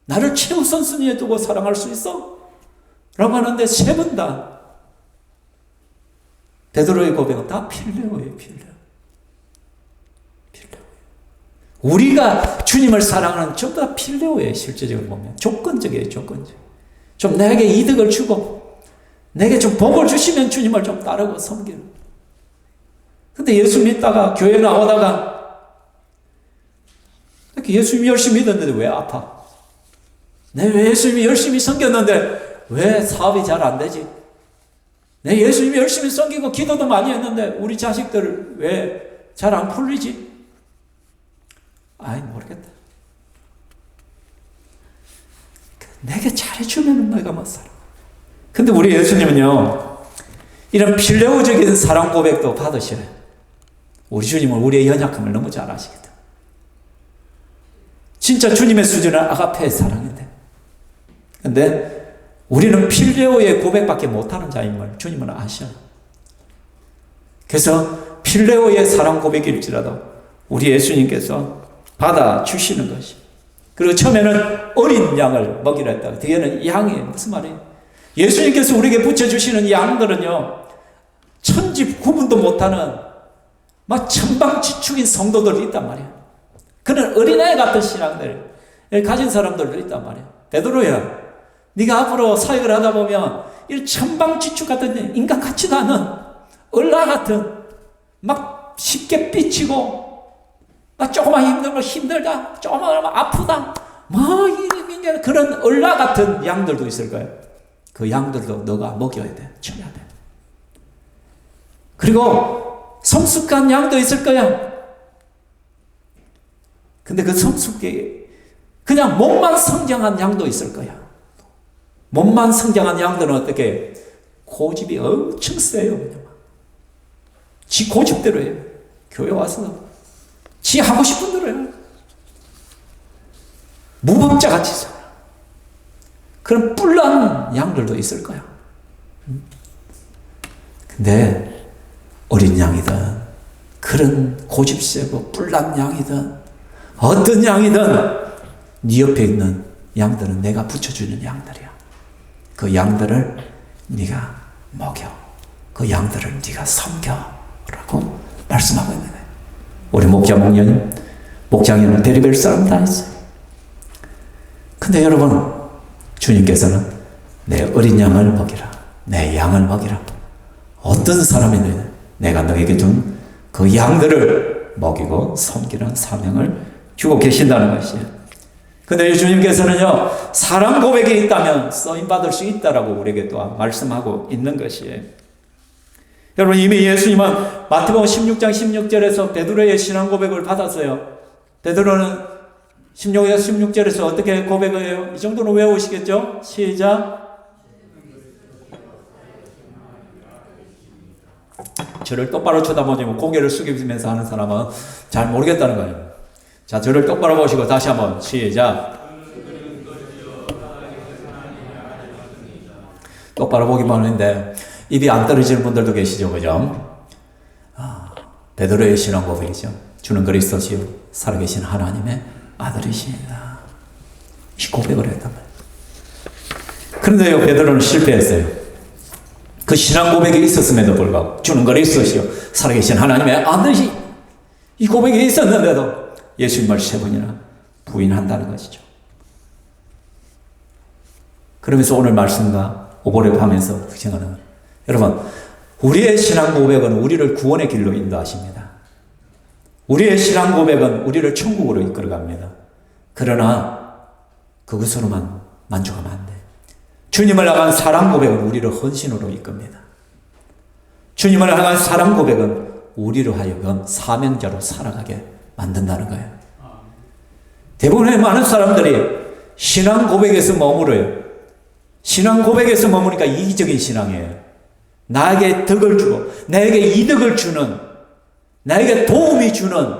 Speaker 1: 나를 최우선순위에 두고 사랑할 수 있어? 라고 하는데 세 번 다 베드로의 고백은 다 필레오예요. 필레오. 우리가 주님을 사랑하는 전부 다 필레오예요. 실제적으로 보면 조건적이에요. 조건적. 좀 내게 이득을 주고 내게 좀 복을 주시면 주님을 좀 따르고 섬기는. 근데 예수 믿다가 교회 나오다가 이렇게 예수님 열심히 믿었는데 왜 아파? 내 예수님이 열심히 섬겼는데 왜 사업이 잘 안 되지? 내 예수님이 열심히 섬기고 기도도 많이 했는데 우리 자식들 왜 잘 안 풀리지? 아이 모르겠다. 내게 잘해주면 내가 못 살아. 근데 우리 예수님은요 이런 필레오적인 사랑 고백도 받으셔요. 우리 주님은 우리의 연약함을 너무 잘 아시거든. 진짜 주님의 수준은 아가페의 사랑인데 근데 우리는 필레오의 고백밖에 못하는 자임을 주님은 아셔요. 그래서 필레오의 사랑 고백일지라도 우리 예수님께서 받아주시는 것이. 그리고 처음에는 어린 양을 먹이라 했다가 뒤에는 양이 무슨 말이에요? 예수님께서 우리에게 붙여주시는 양들은요 천지 구분도 못하는 막 천방지축인 성도들이 있단 말이에요. 그런 어린애 같은 신앙들 가진 사람들도 있단 말이에요. 베드로야 네가 앞으로 사역을 하다 보면 이 천방지축 같은 인간 같지도 않은 얼라 같은 막 쉽게 삐치고 막 조금만 힘들면 힘들다 조금만 아프다 뭐 그런 얼라 같은 양들도 있을 거예요. 그 양들도 너가 먹여야 돼. 쳐야 돼. 그리고 성숙한 양도 있을 거야. 근데 그 성숙하게 그냥 몸만 성장한 양도 있을 거야. 몸만 성장한 양들은 어떻게 고집이 엄청 세요. 지 고집대로 해요. 교회 와서 지 하고 싶은 대로 해요. 무법자 같이 살아. 그런 뿔난 양들도 있을 거야. 근데 어린 양이든 그런 고집 세고 뿔난 양이든 어떤 양이든 네 옆에 있는 양들은 내가 붙여주는 양들이야. 그 양들을 네가 먹여. 그 양들을 네가 섬겨라고 말씀하고 있는 거예요. 우리 목자 목녀님, 목장에는 별의별 사람 다 있어요. 근데 여러분, 주님께서는 내 어린 양을 먹이라. 내 양을 먹이라. 어떤 사람이든 내가 너에게 준 그 양들을 먹이고 섬기는 사명을 주고 계신다는 것이에요. 근데 주님께서는요, 사랑 고백이 있다면 쓰임받을 수 있다라고 우리에게 또 말씀하고 있는 것이에요. 여러분, 이미 예수님은 마태복음 16장 16절에서 베드로의 신앙 고백을 받았어요. 베드로는 16에서 16절에서 어떻게 고백을 해요? 이 정도는 외우시겠죠? 시작. 저를 똑바로 쳐다보지 고개를 숙이면서 하는 사람은 잘 모르겠다는 거예요. 자, 저를 똑바로 보시고 다시 한번 시작. 똑바로 보기만 하는데 입이 안 떨어지는 분들도 계시죠, 그죠? 베드로의 신앙 고백이죠. 주는 그리스도시요 살아계신 하나님의 아들이십니다. 이 고백을 했단 말이에요. 그런데요, 베드로는 실패했어요. 그 신앙 고백이 있었음에도 불구하고 주는 그리스도시요 살아계신 하나님의 아들이 이 고백이 있었는데도 예수님을 3번이나 부인한다는 것이죠. 그러면서 오늘 말씀과 오버랩 하면서 생각하는 여러분, 우리의 신앙 고백은 우리를 구원의 길로 인도하십니다. 우리의 신앙 고백은 우리를 천국으로 이끌어갑니다. 그러나 그것으로만 만족하면 안 돼요. 주님을 향한 사랑 고백은 우리를 헌신으로 이끕니다. 주님을 향한 사랑 고백은 우리로 하여금 사명자로 살아가게 만든다는 거예요. 대부분의 많은 사람들이 신앙 고백에서 머물어요. 신앙 고백에서 머무니까 이기적인 신앙이에요. 나에게 덕을 주고 나에게 이득을 주는, 나에게 도움이 주는,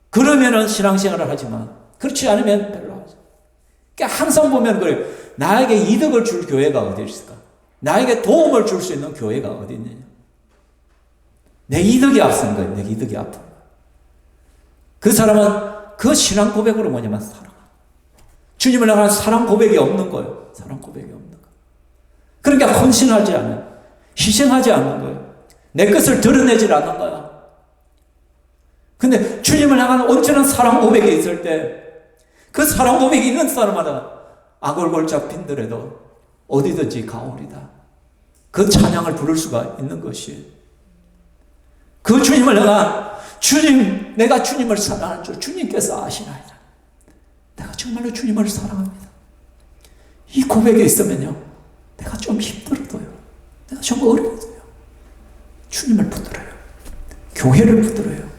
Speaker 1: 그러면은 신앙생활을 하지만 그렇지 않으면 별로 하죠. 그러니까 항상 보면 그래요. 나에게 이득을 줄 교회가 어디 있을까? 나에게 도움을 줄 수 있는 교회가 어디 있느냐? 내 이득이 앞선 거예요. 내 이득이 앞선 거예요. 그 사람은 그 신앙 고백으로 뭐냐면 살아가. 주님을 향한 사랑 고백이 없는 거예요. 사랑 고백이 없는 거예요. 그러니까 헌신하지 않아요. 희생하지 않는 거예요. 내 것을 드러내질 않는 거야. 근데 주님을 향한 온전한 사랑 고백이 있을 때 그 사랑 고백이 있는 사람마다 악을 잡힌더라도 어디든지 가오리다. 그 찬양을 부를 수가 있는 것이에요. 그 주님을 향한 주님, 내가 주님을 사랑하는 줄 주님께서 아시나이다. 내가 정말로 주님을 사랑합니다. 이 고백이 있으면요, 내가 좀 힘들어도요, 내가 좀 어려워도요, 주님을 붙들어요. 교회를 붙들어요.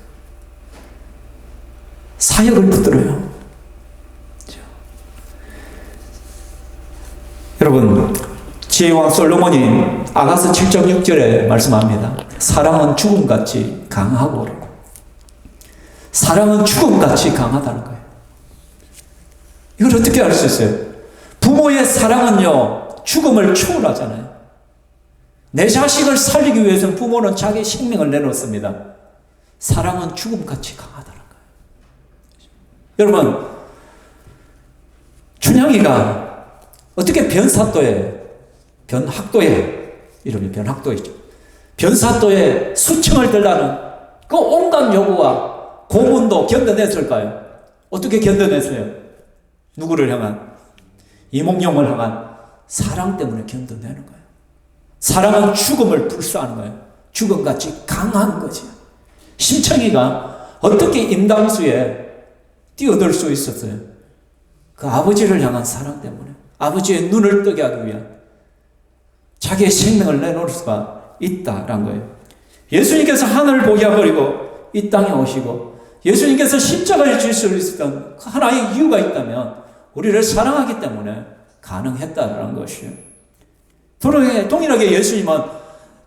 Speaker 1: 사역을 붙들어요. 여러분, 지혜왕 솔로몬이 아가서 7.6절에 말씀합니다. 사랑은 죽음같이 강하고 사랑은 죽음같이 강하다는 거예요. 이걸 어떻게 알 수 있어요? 부모의 사랑은요, 죽음을 초월하잖아요. 내 자식을 살리기 위해서는 부모는 자기 생명을 내놓습니다. 사랑은 죽음같이 강하다는 거예요. 여러분, 춘향이가 어떻게 변학도에, 이름이 변학도이죠. 변사도에 수청을 들라는 그 온갖 요구와 고문도 견뎌냈을까요? 어떻게 견뎌냈어요? 누구를 향한? 이몽룡을 향한 사랑 때문에 견뎌내는 거예요. 사랑은 죽음을 불사하는 거예요. 죽음같이 강한 거지. 심청이가 어떻게 임당수에 뛰어들 수 있었어요? 그 아버지를 향한 사랑 때문에, 아버지의 눈을 뜨게 하기 위한 자기의 생명을 내놓을 수가 있다라는 거예요. 예수님께서 하늘을 보게 해버리고 이 땅에 오시고 예수님께서 십자가를 질 수 있었던 하나의 이유가 있다면 우리를 사랑하기 때문에 가능했다라는 것이에요. 동일하게 예수님은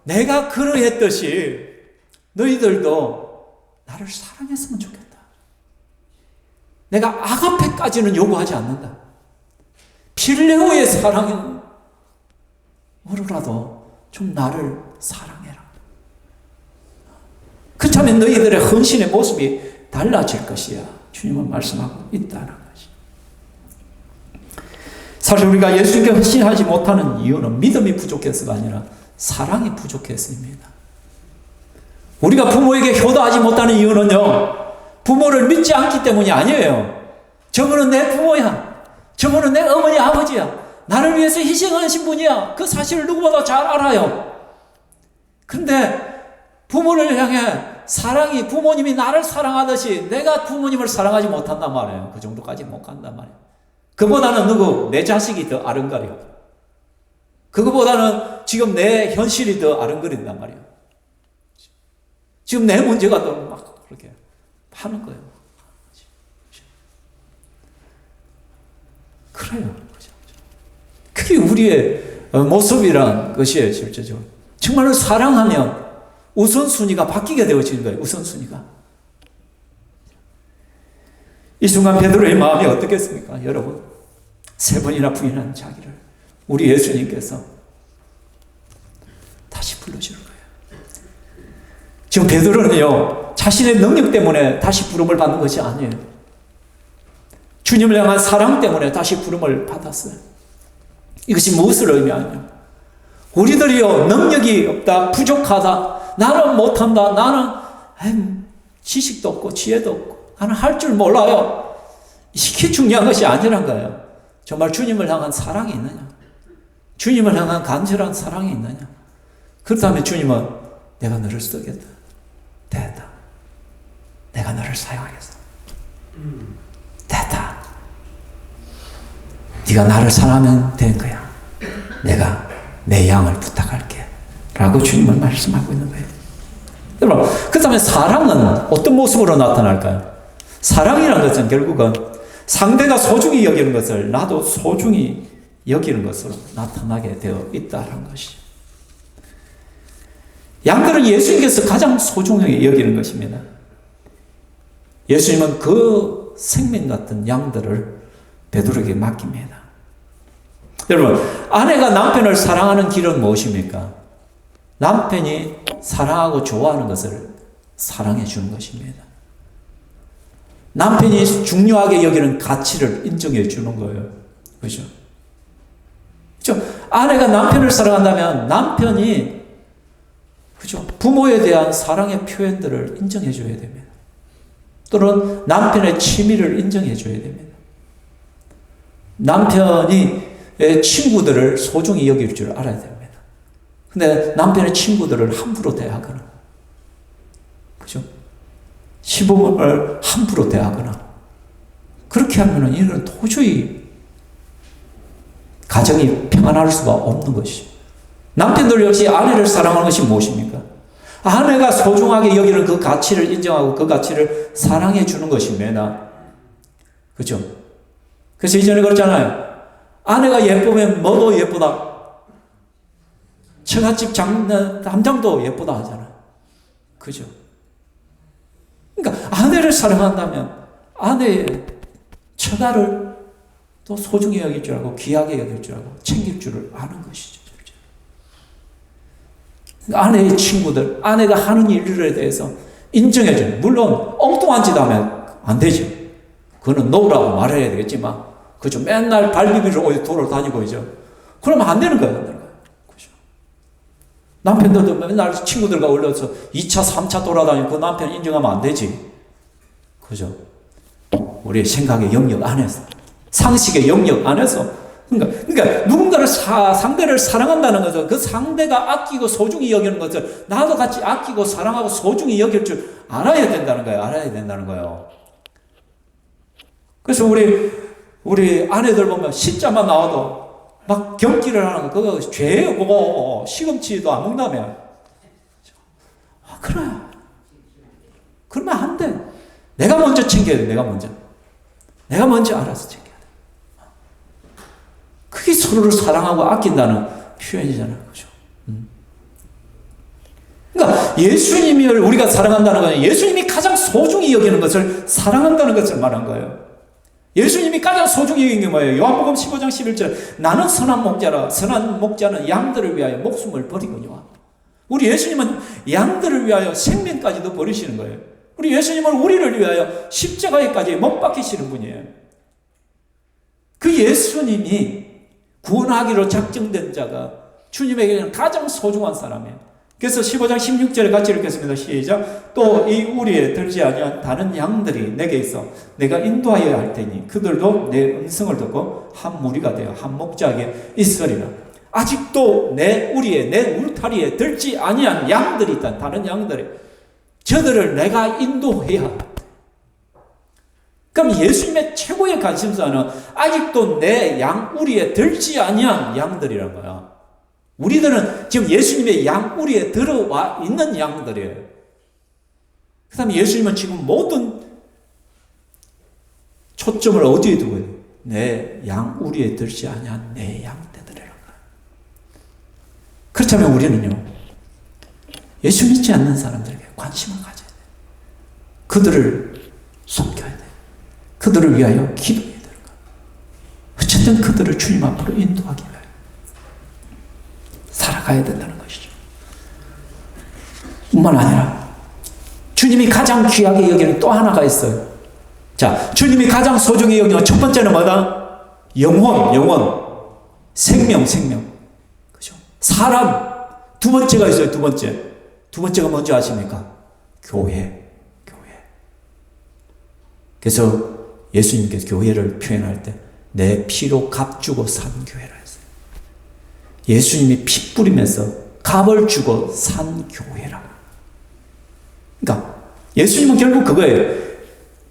Speaker 1: 내가 그러했듯이 너희들도 나를 사랑했으면 좋겠다. 내가 아가페까지는 요구하지 않는다. 필레오의 사랑으로라도 좀 나를 사랑해라. 그렇다면 너희들의 헌신의 모습이 달라질 것이야. 주님은 말씀하고 있다는 것이. 사실 우리가 예수님께 헌신하지 못하는 이유는 믿음이 부족해서가 아니라 사랑이 부족해서입니다. 우리가 부모에게 효도하지 못하는 이유는요, 부모를 믿지 않기 때문이 아니에요. 저분은 내 부모야. 저분은 내 어머니 아버지야. 나를 위해서 희생하신 분이야. 그 사실을 누구보다 잘 알아요. 근데 부모를 향해 사랑이, 부모님이 나를 사랑하듯이 내가 부모님을 사랑하지 못한단 말이에요. 그 정도까지 못 간단 말이에요. 그보다는 누구? 내 자식이 더 아른거려. 그거보다는 지금 내 현실이 더 아른거린단 말이에요. 지금 내 문제가 더 막 그렇게 하는 거예요. 그래요. 그게 우리의 모습이란 것이에요, 실제적으로. 정말로 사랑하면 우선순위가 바뀌게 되어지는 거예요, 우선순위가. 이 순간 베드로의 마음이 어떻겠습니까? 여러분, 3번이나 부인한 자기를 우리 예수님께서 다시 불러주는 거예요. 지금 베드로는요, 자신의 능력 때문에 다시 부름을 받는 것이 아니에요. 주님을 향한 사랑 때문에 다시 부름을 받았어요. 이것이 무엇을 의미하냐? 우리들이요, 능력이 없다, 부족하다, 나는 못한다, 나는 지식도 없고 지혜도 없고 나는 할 줄 몰라요. 이게 중요한 것이 아니란 거예요. 정말 주님을 향한 사랑이 있느냐? 주님을 향한 간절한 사랑이 있느냐? 그렇다면 주님은 내가 너를 쓰겠다. 됐다. 내가 너를 사용하겠어. 됐다. 네가 나를 사랑하면 된 거야. 내가 내 양을 부탁할게. 라고 주님은 말씀하고 있는 거예요. 여러분, 그렇다면 사랑은 어떤 모습으로 나타날까요? 사랑이라는 것은 결국은 상대가 소중히 여기는 것을 나도 소중히 여기는 것으로 나타나게 되어 있다는 것이죠. 양들은 예수님께서 가장 소중하게 여기는 것입니다. 예수님은 그 생명 같은 양들을 베드로에게 맡깁니다. 여러분, 아내가 남편을 사랑하는 길은 무엇입니까? 남편이 사랑하고 좋아하는 것을 사랑해 주는 것입니다. 남편이 중요하게 여기는 가치를 인정해 주는 거예요. 그죠? 그죠? 아내가 남편을 사랑한다면 남편이, 그죠? 부모에 대한 사랑의 표현들을 인정해 줘야 됩니다. 또는 남편의 취미를 인정해 줘야 됩니다. 남편이 친구들을 소중히 여길 줄 알아야 됩니다. 근데 남편의 친구들을 함부로 대하거나, 그죠? 시부모를 함부로 대하거나, 그렇게 하면은 이건 도저히 가정이 평안할 수가 없는 것이죠. 남편들 역시 아내를 사랑하는 것이 무엇입니까? 아내가 소중하게 여기는 그 가치를 인정하고 그 가치를 사랑해 주는 것입니다. 그죠? 그래서 이전에 그랬잖아요. 아내가 예쁘면 뭐도 예쁘다. 처갓집 담장도 예쁘다 하잖아요. 그죠? 그러니까 아내를 사랑한다면 아내의 처가를 또 소중히 여길 줄 알고 귀하게 여길 줄 알고 챙길 줄을 아는 것이죠. 아내의 친구들, 아내가 하는 일들에 대해서 인정해줘요. 물론 엉뚱한 짓 하면 안 되죠. 그거는 노라고 말해야 되겠지만, 그죠? 맨날 발비비로 돌아다니고 있죠. 그러면 안 되는 거예요. 그죠? 남편들도 맨날 친구들과 올려서 2차, 3차 돌아다니고 그 남편 인정하면 안 되지. 그죠? 우리의 생각의 영역 안에서, 상식의 영역 안에서. 그러니까 누군가를 상대를 사랑한다는 것은 그 상대가 아끼고 소중히 여기는 것을 나도 같이 아끼고 사랑하고 소중히 여길 줄 알아야 된다는 거예요. 알아야 된다는 거예요. 그래서 우리 아내들 보면 시자만 나와도 막 경기를 하는 거 그거 죄예요. 그거 시금치도 안 먹는다며. 그래. 그러면 안 돼. 내가 먼저 챙겨야 돼. 내가 먼저 알아서 챙겨. 그게 서로를 사랑하고 아낀다는 표현이잖아요. 그죠? 그러니까 예수님을 우리가 사랑한다는 건 예수님이 가장 소중히 여기는 것을 사랑한다는 것을 말한 거예요. 예수님이 가장 소중히 여기는 게 뭐예요? 요한복음 15장 11절 나는 선한 목자라 선한 목자는 양들을 위하여 목숨을 버리거니와. 우리 예수님은 양들을 위하여 생명까지도 버리시는 거예요. 우리 예수님은 우리를 위하여 십자가에까지 못 박히시는 분이에요. 그 예수님이 구원하기로 작정된 자가 주님에게는 가장 소중한 사람이에요. 그래서 15장 16절에 같이 읽겠습니다. 시작. 또 이 우리에 들지 아니한 다른 양들이 내게 있어 내가 인도하여야 할 테니 그들도 내 음성을 듣고 한 무리가 되어 한 목자에게 있으리라. 아직도 내 울타리에 들지 아니한 양들이 있다. 다른 양들이. 저들을 내가 인도해야 한다. 그럼 예수님의 최고의 관심사는 아직도 내 우리에 들지 아니한 양들이란 거야. 우리들은 지금 예수님의 우리에 들어와 있는 양들이에요. 그 다음에 예수님은 지금 모든 초점을 어디에 두고 있는? 내 양우리에 들지 아니한 내 양떼들이라. 그렇다면 우리는요, 예수 믿지 않는 사람들에게 관심을 가져야 돼. 그들을 섬겨야 돼. 그들을 위하여 기도해야 되는 거야. 어쨌든 그들을 주님 앞으로 인도하기 위하여 살아가야 된다는 것이죠. 뿐만 아니라 주님이 가장 귀하게 여기는 또 하나가 있어요. 자, 주님이 가장 소중히 여기는 첫 번째는 뭐다? 영혼. 생명. 그죠? 사람. 두 번째가 있어요, 두 번째. 두 번째가 뭔지 아십니까? 교회. 그래서 예수님께서 교회를 표현할 때 내 피로 값 주고 산 교회라 했어요. 예수님이 피 뿌리면서 값을 주고 산 교회라. 그러니까 예수님은 결국 그거예요.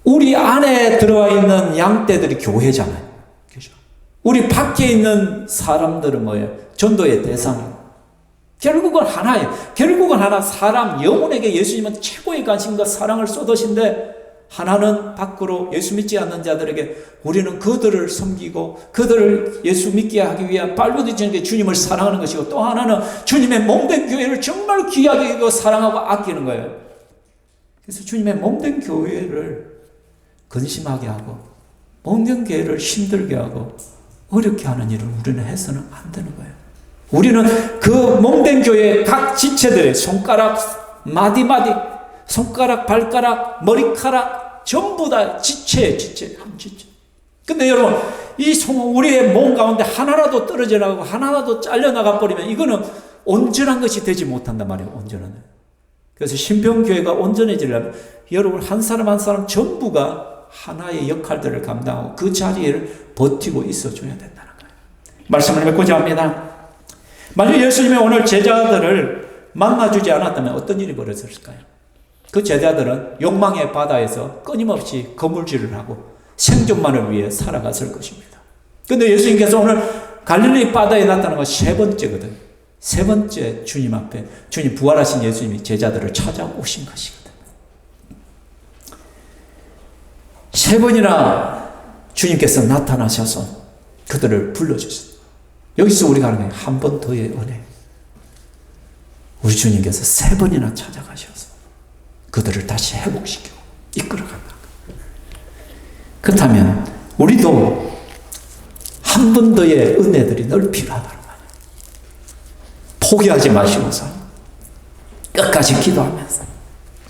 Speaker 1: 우리 안에 들어와 있는 양떼들이 교회잖아요. 그죠? 우리 밖에 있는 사람들은 뭐예요? 전도의 대상이에요. 결국은 하나예요. 결국은 하나, 사람, 영혼에게 예수님은 최고의 관심과 사랑을 쏟으신데, 하나는 밖으로 예수 믿지 않는 자들에게 우리는 그들을 섬기고 그들을 예수 믿게 하기 위한 발부딪히는 게 주님을 사랑하는 것이고, 또 하나는 주님의 몸된 교회를 정말 귀하게 여기고 사랑하고 아끼는 거예요. 그래서 주님의 몸된 교회를 근심하게 하고 몸된 교회를 힘들게 하고 어렵게 하는 일을 우리는 해서는 안 되는 거예요. 우리는 그 몸된 교회의 각 지체들의 손가락, 마디마디, 손가락, 발가락, 머리카락 전부 다 지체예요. 한 지체. 근데 여러분, 우리의 몸 가운데 하나라도 떨어져 나가고 하나라도 잘려나가 버리면 이거는 온전한 것이 되지 못한단 말이에요. 온전한. 그래서 신병교회가 온전해지려면 여러분 한 사람 한 사람 전부가 하나의 역할들을 감당하고 그 자리를 버티고 있어줘야 된다는 거예요. 말씀을 맺고자 합니다. 만약 예수님이 오늘 제자들을 만나주지 않았다면 어떤 일이 벌어졌을까요? 그 제자들은 욕망의 바다에서 끊임없이 거물질을 하고 생존만을 위해 살아갔을 것입니다. 그런데 예수님께서 오늘 갈릴리 바다에 나타난 건 세 번째거든요. 세 번째 주님 앞에, 주님 부활하신 예수님이 제자들을 찾아오신 것이거든요. 세 번이나 주님께서 나타나셔서 그들을 불러주셨어요. 여기서 우리가 하는 게 한 번 더의 은혜. 우리 주님께서 세 번이나 찾아가셔서 그들을 다시 회복시키고 이끌어간다. 그렇다면 우리도 한 번 더의 은혜들이 늘 필요하다는 거예요. 포기하지 마시고서 끝까지 기도하면서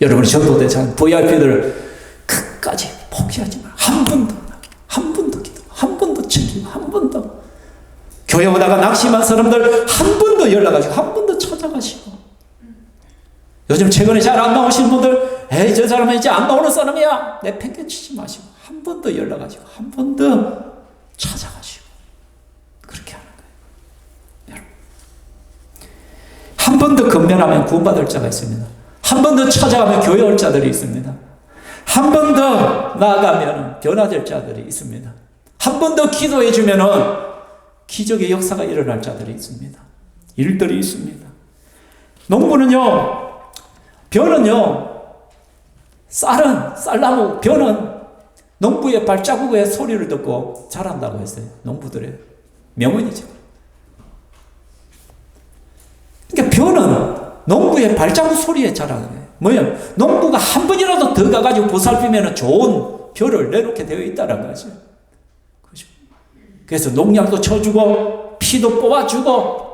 Speaker 1: 여러분이 전도대상 VIP들을 끝까지 포기하지 마. 한 번 더 기도, 한 번 더 챙기고, 한 번 더 교회 오다가 낙심한 사람들 한 번 더 연락하시고 한 번 더 찾아가시고, 요즘 최근에 잘 안 나오시는 분들, 에이 저 사람은 이제 안 나오는 사람이야, 내 팽개치지 마시고 한 번 더 연락하시고 한 번 더 찾아가시고 그렇게 하는 거예요. 여러분, 한 번 더 건면하면 구원받을 자가 있습니다. 한 번 더 찾아가면 교회 올 자들이 있습니다. 한 번 더 나아가면 변화될 자들이 있습니다. 한 번 더 기도해 주면은 기적의 역사가 일어날 자들이 있습니다. 일들이 있습니다. 농부는요, 벼는요, 쌀나무, 벼는 농부의 발자국의 소리를 듣고 자란다고 했어요. 농부들의 명언이죠. 그러니까 벼는 농부의 발자국 소리에 자라는 거예요. 뭐예요? 농부가 한 번이라도 더 가가지고 보살피면 좋은 벼를 내놓게 되어 있다는 거죠. 그래서 농약도 쳐주고 피도 뽑아주고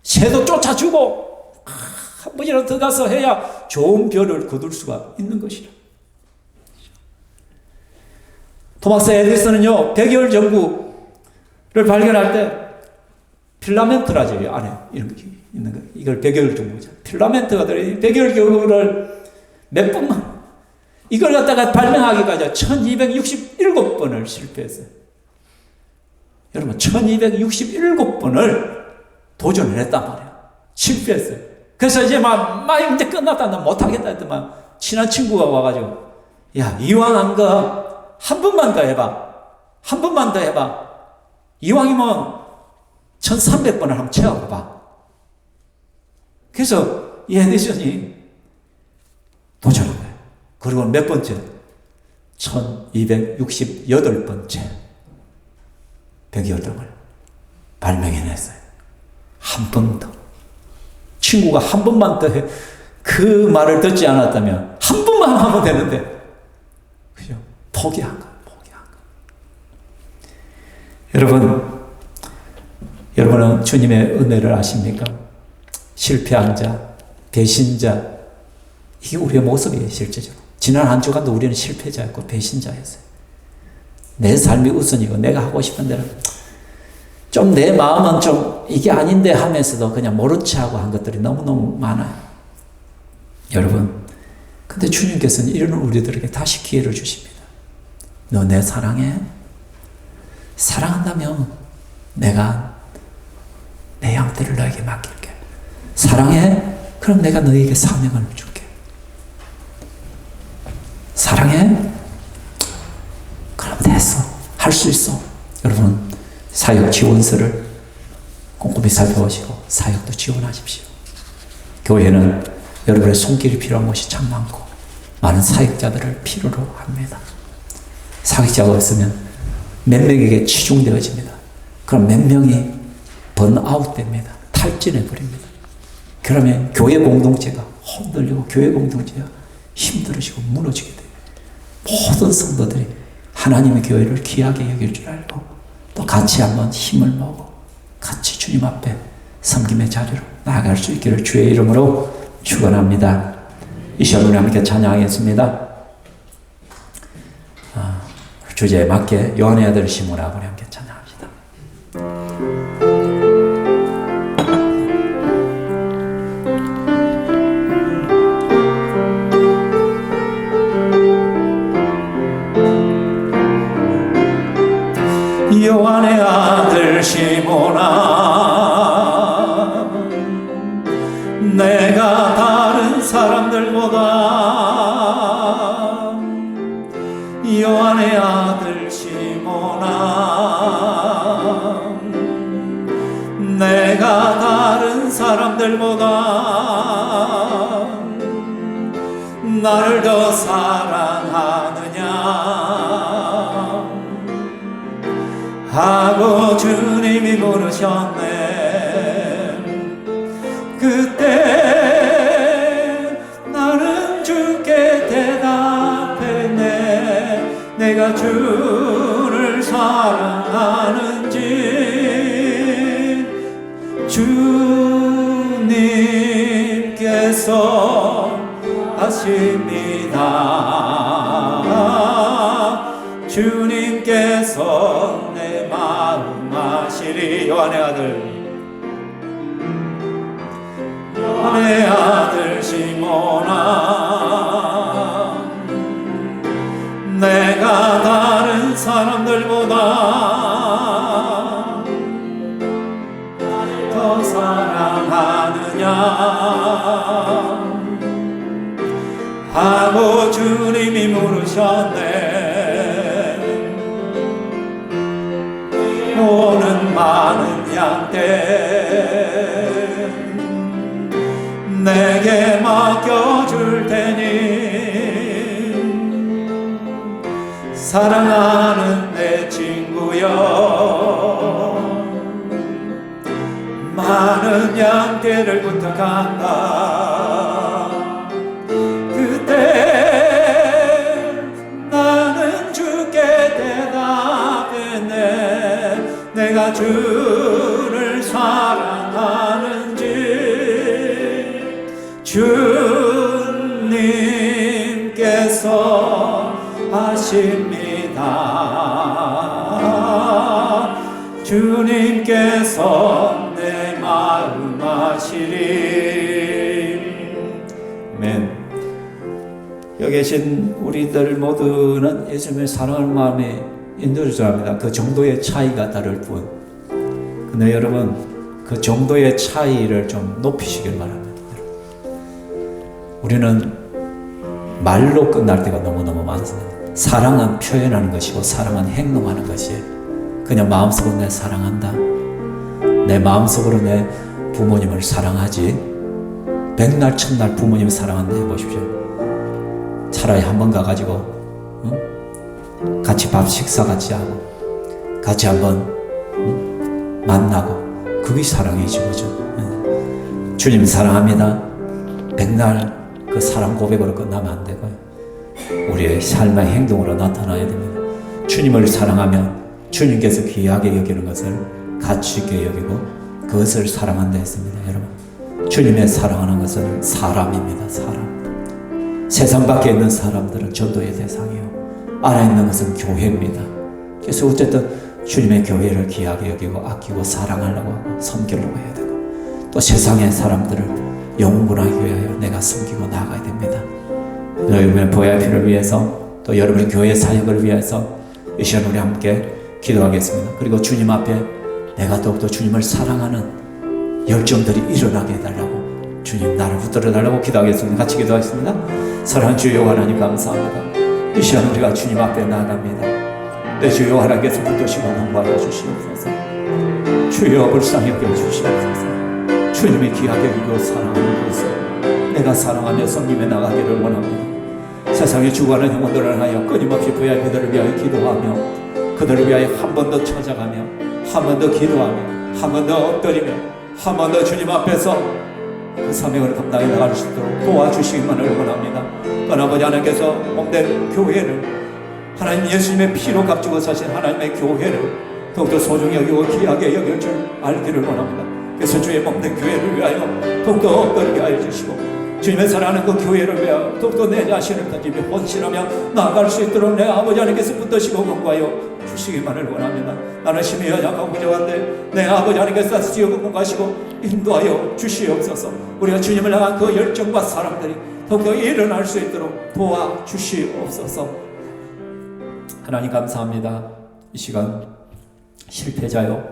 Speaker 1: 새도 쫓아주고 한 번이라도 더 가서 해야 좋은 벼를 거둘 수가 있는 것이라. 토마스 에디슨은요, 백열 전구를 발견할 때 필라멘트라죠, 안에 이런 게 있는 거. 이걸 백열 전구죠. 필라멘트가 들어있는 백열 전구를 몇 번만 이걸 갖다가 발명하기까지 1267번을 실패했어요. 여러분, 1267번을 도전을 했단 말이에요. 실패했어요. 그래서 이제 이제 끝났다, 나 못하겠다 했더만 친한 친구가 와가지고, 야, 이왕 한 거 한 번만 더 해봐. 한 번만 더 해봐. 이왕이면 1300번을 한번 채워봐. 그래서 이 에디슨이 도전한 거예요. 그리고 몇 번째? 1268번째 백여동을 발명해냈어요. 한 번 더. 친구가 한 번만 더 해. 그 말을 듣지 않았다면 한 번만 하면 되는데, 그죠? 포기한 거예요. 여러분은 주님의 은혜를 아십니까? 실패한 자, 배신자, 이게 우리의 모습이에요, 실제적으로. 지난 한 주간도 우리는 실패자였고 배신자였어요. 내 삶이 우선이고 내가 하고 싶은 대로 좀 내 마음은 좀 이게 아닌데 하면서도 그냥 모른 체하고 한 것들이 너무너무 많아요. 여러분, 근데 주님께서는 이런 우리들에게 다시 기회를 주십니다. 너 내 사랑해? 사랑한다면 내가 내 양떼를 너에게 맡길게. 사랑해? 그럼 내가 너에게 사명을 줄게. 사랑해? 그럼 됐어. 할 수 있어. 여러분, 사역 지원서를 꼼꼼히 살펴보시고 사역도 지원하십시오. 교회는 여러분의 손길이 필요한 것이 참 많고 많은 사역자들을 필요로 합니다. 사역자가 없으면 몇 명에게 치중되어집니다. 그럼 몇 명이 번아웃 됩니다. 탈진해 버립니다. 그러면 교회 공동체가 흔들리고 교회 공동체가 힘들어지고 무너지게 돼요. 모든 성도들이 하나님의 교회를 귀하게 여길 줄 알고 또 같이 한번 힘을 모으고 같이 주님 앞에 섬김의 자리로 나아갈 수 있기를 주의 이름으로 축원합니다. 이 시간 우리 함께 찬양하겠습니다. 주제에 맞게 요한의 아들 시모나 우리 함께 찬양합시다. 요한의 아들 시모나, 내가 다른 사람들보다 요한의 아들 시모나, 내가 다른 사람들보다 나를 더 사랑하느냐 하고 주님이 물으셨네. 그때 나는 주께 대답했네. 내가 주를 사랑하는지 주님께서 아십니다. 주님께서 내 마음 아시리. 요한의 아들 시모나, 내가 다른 사람들보다 더 사랑하느냐 하고 주님이 물으셨네. 오는 많은 양떼 내게 맡겨줄 테니 사랑하는 내 친구여, 많은 양떼를 부탁한다. 그때 나는 주께 대답했네. 내가 주를 사랑하는지 주님께서 아십니다. 주님께서 내 마음 아시리. 아멘. 여기 계신 우리들 모두는 예수님의 사랑하는 마음에 인도를 좋아합니다. 그 정도의 차이가 다를 뿐. 근데 여러분, 그 정도의 차이를 좀 높이시길 바랍니다. 우리는 말로 끝날 때가 너무너무 많습니다. 사랑은 표현하는 것이고 사랑은 행동하는 것이에요. 그냥 마음속으로 내 사랑한다, 내 마음속으로 내 부모님을 사랑하지, 백날 천날 부모님 사랑한다 해보십시오. 차라리 한 번 가가지고 같이 밥 식사 같이 하고 같이 한번 만나고 그게 사랑이죠. 그죠? 주님 사랑합니다. 백날 그 사랑 고백으로 끝나면 안 되고요. 우리의 삶의 행동으로 나타나야 됩니다. 주님을 사랑하면 주님께서 귀하게 여기는 것을 가치 있게 여기고 그것을 사랑한다 했습니다. 여러분, 주님의 사랑하는 것은 사람입니다. 사람. 세상 밖에 있는 사람들은 전도의 대상이요, 안에 있는 것은 교회입니다. 그래서 어쨌든 주님의 교회를 귀하게 여기고 아끼고 사랑하려고 하고 섬기려고 해야 되고, 또 세상의 사람들을 영원하기 위하여 내가 섬기고 나아가야 됩니다. 여러분의 VIP를 위해서, 또 여러분의 교회 사역을 위해서 이 시간 우리 함께 기도하겠습니다. 그리고 주님 앞에 내가 더욱더 주님을 사랑하는 열정들이 일어나게 해달라고, 주님 나를 붙들어 달라고 기도하겠습니다. 같이 기도하겠습니다. 사랑하는 주여 하나님 감사합니다. 이 시간 우리가 주님 앞에 나아갑니다. 내 주여 하나님께서 붙드시고 공부하여 주시옵소서. 주여 불쌍히 여겨 주시옵소서. 주님의 귀하게 여기고 사랑하는 것을 내가 사랑하며 섬김에 나가기를 원합니다. 세상에 죽어가는 영혼들을 하여 끊임없이 VIP들을 위하여 기도하며 그들을 위하여 한 번 더 찾아가며 한 번 더 기도하며 한 번 더 엎드리며 한 번 더 주님 앞에서 그 사명을 감당해 나갈 수 있도록 도와주시기만을 원합니다. 아버지 하나님께서 몸된 교회를, 하나님 예수님의 피로 값주고 사신 하나님의 교회를 더욱더 소중히 여기고 귀하게 여길 줄 알기를 원합니다. 그래서 주의 몸된 교회를 위하여 더욱더 엎드리게 하여 주시고, 주님의 사랑하는 그 교회를 위하여 더욱더 내 자신을 던지며 헌신하며 나아갈 수 있도록 내 아버지 하나님께서 붙드시고 공부하여 주시기만을 원합니다. 나는 심히 연약하고 부족한데 내 아버지 하나님께서 다스리고 공부하시고 인도하여 주시옵소서. 우리가 주님을 향한 그 열정과 사랑들이 더욱더 일어날 수 있도록 도와주시옵소서. 하나님 감사합니다. 이 시간 실패자요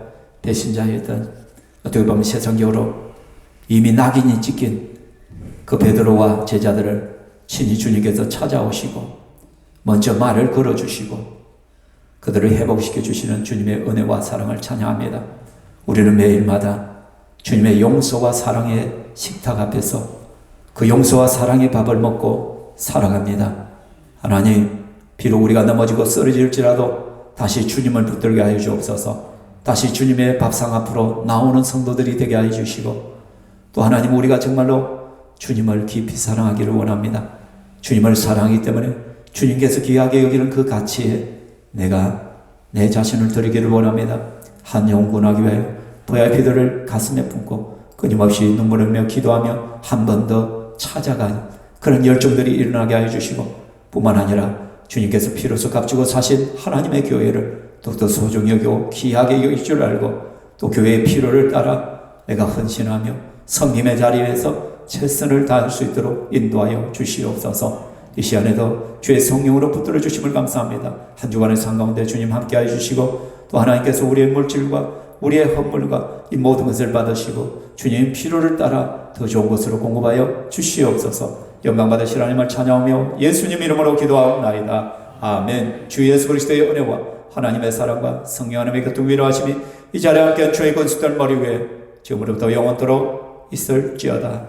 Speaker 1: 배신자였던, 어떻게 보면 세상적으로 이미 낙인이 찍힌 그 베드로와 제자들을 친히 주님께서 찾아오시고 먼저 말을 걸어주시고 그들을 회복시켜 주시는 주님의 은혜와 사랑을 찬양합니다. 우리는 매일마다 주님의 용서와 사랑의 식탁 앞에서 그 용서와 사랑의 밥을 먹고 살아갑니다. 하나님, 비록 우리가 넘어지고 쓰러질지라도 다시 주님을 붙들게 하여 주옵소서. 다시 주님의 밥상 앞으로 나오는 성도들이 되게 하여 주시고, 또 하나님, 우리가 정말로 주님을 깊이 사랑하기를 원합니다. 주님을 사랑하기 때문에 주님께서 귀하게 여기는 그 가치에 내가 내 자신을 드리기를 원합니다. 한 영혼 구원하기 위하여 VIP들을 가슴에 품고 끊임없이 눈물 흘리며 기도하며 한 번 더 찾아가는 그런 열정들이 일어나게 하여 주시고, 뿐만 아니라 주님께서 피로서 값주고 사신 하나님의 교회를 더욱더 소중히 여기고 귀하게 여길 줄 알고, 또 교회의 필요를 따라 내가 헌신하며 섬김의 자리에서 최선을 다할 수 있도록 인도하여 주시옵소서. 이 시간에도 주의 성령으로 붙들어 주심을 감사합니다. 한 주간의 삶 가운데 주님 함께하여 주시고, 또 하나님께서 우리의 물질과 우리의 헌물과 이 모든 것을 받으시고 주님 필요를 따라 더 좋은 것으로 공급하여 주시옵소서. 영광 받으실 하나님을 찬양하며 예수님 이름으로 기도하옵나이다. 아멘. 주 예수 그리스도의 은혜와 하나님의 사랑과 성령 하나님의 교통 위로하심이 이 자리에 함께한 주의 건축들 머리 위에 지금으로부터 영원토록 있을지어다.